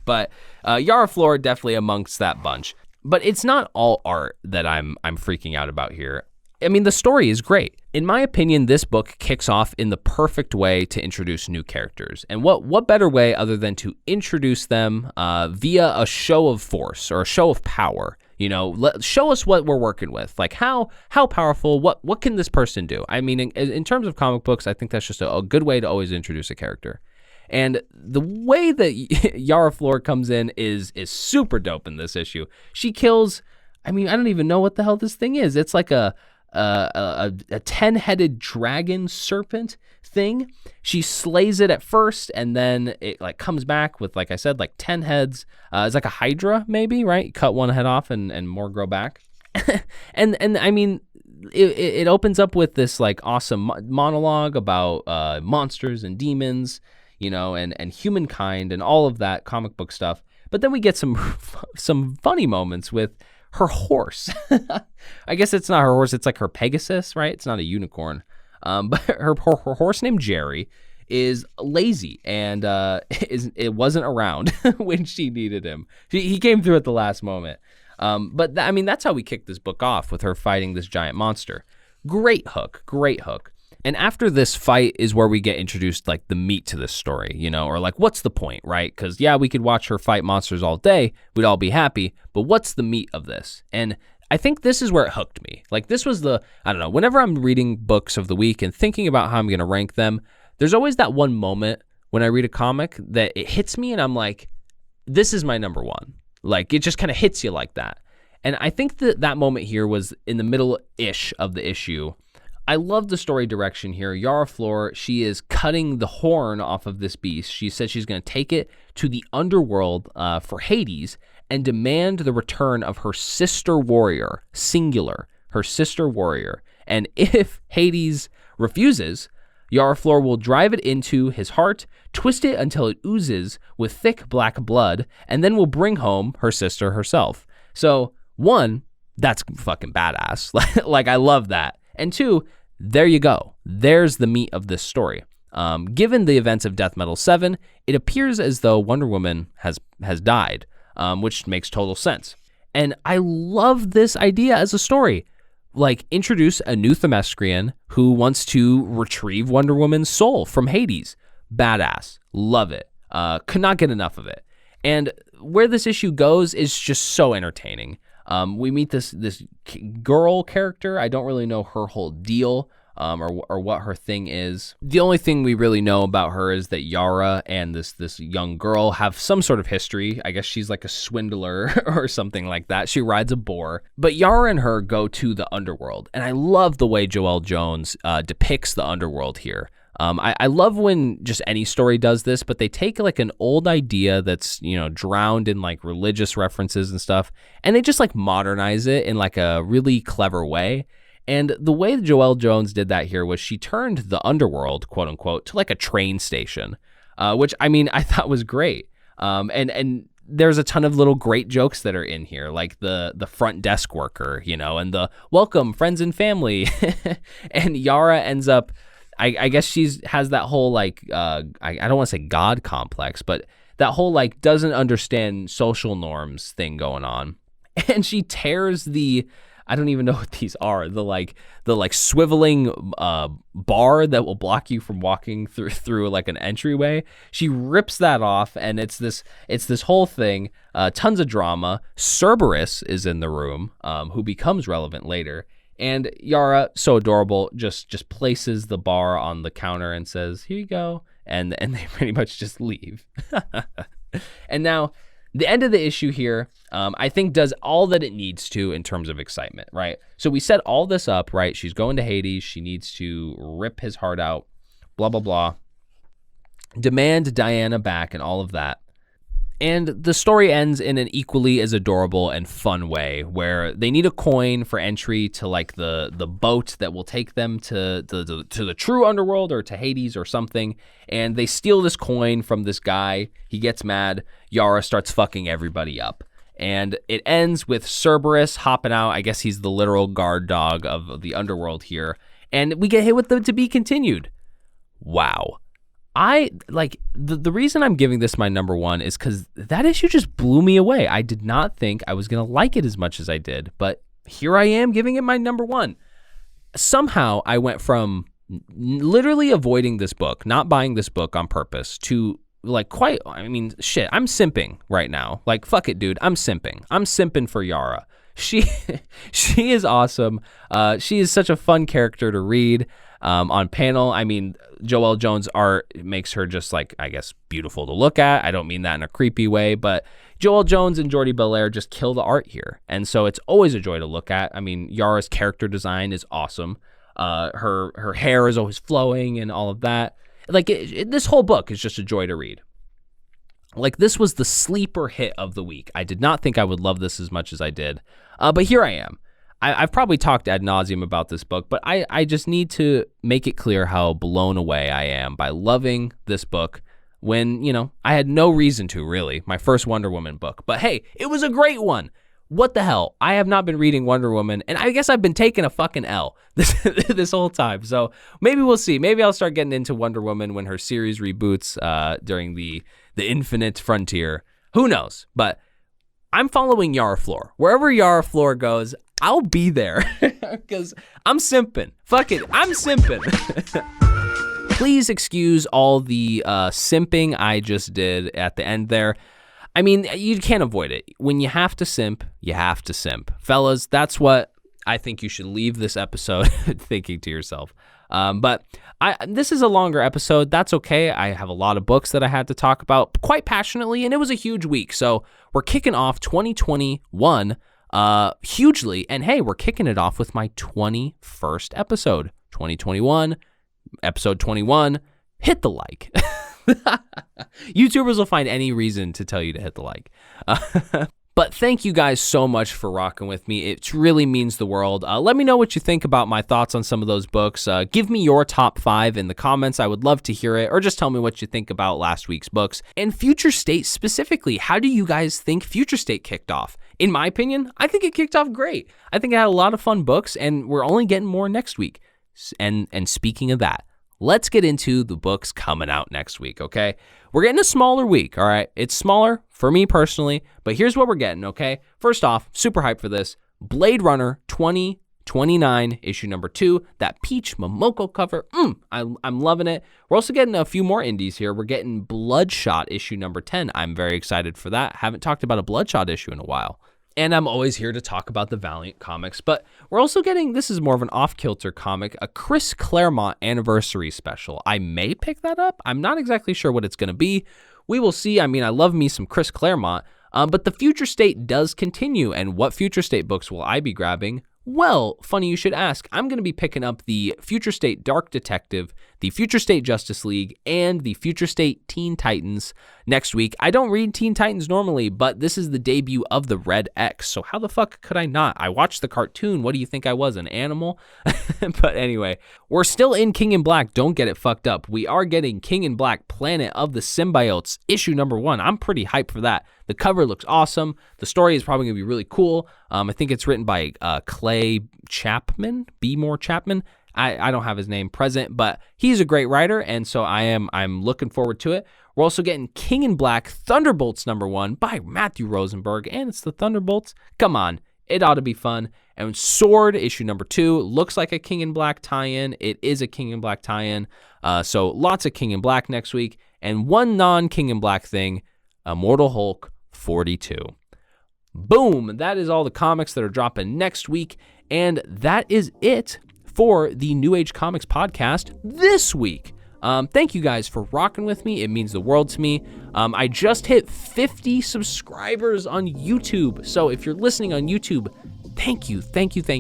But Yara Flor definitely amongst that bunch. But it's not all art that I'm freaking out about here. I mean, the story is great. In my opinion, this book kicks off in the perfect way to introduce new characters. And what better way other than to introduce them via a show of force or a show of power? You know, show us what we're working with. Like how powerful, what can this person do? I mean, in terms of comic books, I think that's just a good way to always introduce a character. And the way that Yara Flor comes in is super dope in this issue. She kills, I mean, I don't even know what the hell this thing is. It's like a 10-headed dragon serpent thing. She slays it at first, and then it like comes back with, like I said, like 10 heads. It's like a hydra, maybe, right? Cut one head off and more grow back. and I mean, it opens up with this like awesome monologue about monsters and demons, you know, and humankind and all of that comic book stuff. But then we get some funny moments with her horse. I guess it's not her horse. It's like her Pegasus, right? It's not a unicorn. But her horse named Jerry is lazy and it wasn't around when she needed him. He came through at the last moment. But I mean, that's how we kicked this book off, with her fighting this giant monster. Great hook. And after this fight is where we get introduced like the meat to this story, you know, or like what's the point, right? Because yeah, we could watch her fight monsters all day, we'd all be happy, but what's the meat of this? And I think this is where it hooked me. Like this was I don't know, whenever I'm reading books of the week and thinking about how I'm going to rank them, there's always that one moment when I read a comic that it hits me and I'm like, this is my number one. Like it just kind of hits you like that. And I think that moment here was in the middle-ish of the issue. I love the story direction here. Yara Flor, she is cutting the horn off of this beast. She said she's going to take it to the underworld for Hades and demand the return of her sister warrior, singular, her sister warrior. And if Hades refuses, Yara Flor will drive it into his heart, twist it until it oozes with thick black blood, and then will bring home her sister herself. So, one, that's fucking badass. Like, I love that. And two, there you go. There's the meat of this story. Given the events of Death Metal 7, it appears as though Wonder Woman has died, which makes total sense. And I love this idea as a story. Like, introduce a new Themysciran who wants to retrieve Wonder Woman's soul from Hades. Badass. Love it. Could not get enough of it. And where this issue goes is just so entertaining. We meet this girl character. I don't really know her whole deal. Or what her thing is. The only thing we really know about her is that Yara and this young girl have some sort of history. I guess she's like a swindler or something like that. She rides a boar. But Yara and her go to the underworld. And I love the way Joelle Jones depicts the underworld here. I love when just any story does this, but they take like an old idea that's, drowned in like religious references and stuff, and they just like modernize it in like a really clever way. And the way Joelle Jones did that here was she turned the underworld, quote unquote, to like a train station, which I thought was great. And there's a ton of little great jokes that are in here, like the front desk worker, and the welcome friends and family. And Yara ends up, I guess has that whole like, I don't want to say God complex, but that whole like doesn't understand social norms thing going on. And she tears I don't even know what these are. The swiveling bar that will block you from walking through like an entryway. She rips that off, and it's this whole thing. Tons of drama. Cerberus is in the room, who becomes relevant later. And Yara, so adorable, just places the bar on the counter and says, "Here you go," and they pretty much just leave. And now, the end of the issue here, I think, does all that it needs to in terms of excitement, right? So we set all this up, right? She's going to Hades. She needs to rip his heart out, blah, blah, blah. Demand Diana back and all of that. And the story ends in an equally as adorable and fun way, where they need a coin for entry to like the boat that will take them to the true underworld or to Hades or something. And they steal this coin from this guy. He gets mad. Yara starts fucking everybody up. And it ends with Cerberus hopping out. I guess he's the literal guard dog of the underworld here. And we get hit with the to be continued. Wow. I like the reason I'm giving this my number one is because that issue just blew me away. I did not think I was going to like it as much as I did, but here I am giving it my number one. Somehow I went from literally avoiding this book, not buying this book on purpose, to like shit, I'm simping right now. Like, fuck it, dude. I'm simping. I'm simping for Yara. She is awesome. She is such a fun character to read. On panel, Joelle Jones' art makes her just like, I guess, beautiful to look at. I don't mean that in a creepy way, but Joelle Jones and Jordi Belair just kill the art here. And so it's always a joy to look at. Yara's character design is awesome. Her hair is always flowing and all of that. Like, this whole book is just a joy to read. Like, this was the sleeper hit of the week. I did not think I would love this as much as I did. But here I am. I've probably talked ad nauseum about this book, but I just need to make it clear how blown away I am by loving this book when, I had no reason to, really. My first Wonder Woman book. But hey, it was a great one. What the hell? I have not been reading Wonder Woman, and I guess I've been taking a fucking L this whole time. So maybe we'll see. Maybe I'll start getting into Wonder Woman when her series reboots during the Infinite Frontier. Who knows? But I'm following Yara Flor. Wherever Yara Flor goes, I'll be there because I'm simping. Fuck it, I'm simping. Please excuse all the simping I just did at the end there. You can't avoid it. When you have to simp, you have to simp. Fellas, that's what I think you should leave this episode thinking to yourself. But this is a longer episode. That's okay. I have a lot of books that I had to talk about quite passionately, and it was a huge week. So we're kicking off 2021 hugely. And hey, we're kicking it off with my 21st episode. 2021, episode 21. Hit the like. YouTubers will find any reason to tell you to hit the like. But thank you guys so much for rocking with me. It really means the world. Let me know what you think about my thoughts on some of those books. Give me your top 5 in the comments. I would love to hear it. Or just tell me what you think about last week's books. And Future State specifically. How do you guys think Future State kicked off? In my opinion, I think it kicked off great. I think it had a lot of fun books, and we're only getting more next week. And speaking of that, let's get into the books coming out next week, okay? We're getting a smaller week, all right? It's smaller for me personally, but here's what we're getting, okay? First off, super hyped for this. Blade Runner 2029, issue number 2. That Peach Momoko cover, I'm loving it. We're also getting a few more indies here. We're getting Bloodshot issue number 10. I'm very excited for that. Haven't talked about a Bloodshot issue in a while. And I'm always here to talk about the Valiant comics, but we're also getting, this is more of an off-kilter comic, a Chris Claremont anniversary special. I may pick that up. I'm not exactly sure what it's going to be. We will see. I mean, I love me some Chris Claremont, but the Future State does continue. And what Future State books will I be grabbing? Well, funny you should ask. I'm going to be picking up the Future State Dark Detective, the Future State Justice League, and the Future State Teen Titans next week. I don't read Teen Titans normally, but this is the debut of the Red X, so how the fuck could I not? I watched the cartoon. What do you think I was, an animal? But anyway, we're still in King in Black. Don't get it fucked up. We are getting King in Black, Planet of the Symbiotes, issue number 1. I'm pretty hyped for that. The cover looks awesome. The story is probably going to be really cool. I think it's written by Clay Chapman, B. More Chapman. I don't have his name present, but he's a great writer, and so I'm looking forward to it. We're also getting King in Black, Thunderbolts number 1 by Matthew Rosenberg, and it's the Thunderbolts. Come on, it ought to be fun. And Sword, issue number 2, looks like a King in Black tie-in. It is a King in Black tie-in, so lots of King in Black next week. And one non-King in Black thing, Immortal Hulk 42. Boom, that is all the comics that are dropping next week, and that is it for the New Age Comics podcast this week. Thank you guys for rocking with me. It means the world to me. I just hit 50 subscribers on YouTube. So if you're listening on YouTube, thank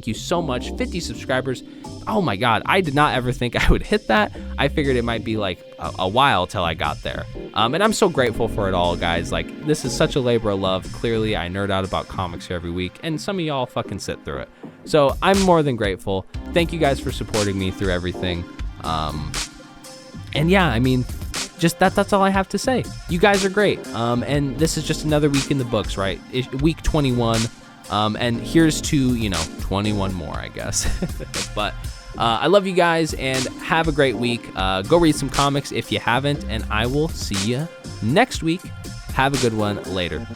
you so much. 50 subscribers. Oh my God, I did not ever think I would hit that. I figured it might be like a while till I got there. And I'm so grateful for it all, guys. Like, this is such a labor of love. Clearly, I nerd out about comics here every week, and some of y'all fucking sit through it. So I'm more than grateful. Thank you guys for supporting me through everything. And yeah, I mean, just that's all I have to say. You guys are great. And this is just another week in the books, right? Week 21. And here's to, 21 more, I guess. But I love you guys, and have a great week. Go read some comics if you haven't, and I will see you next week. Have a good one. Later.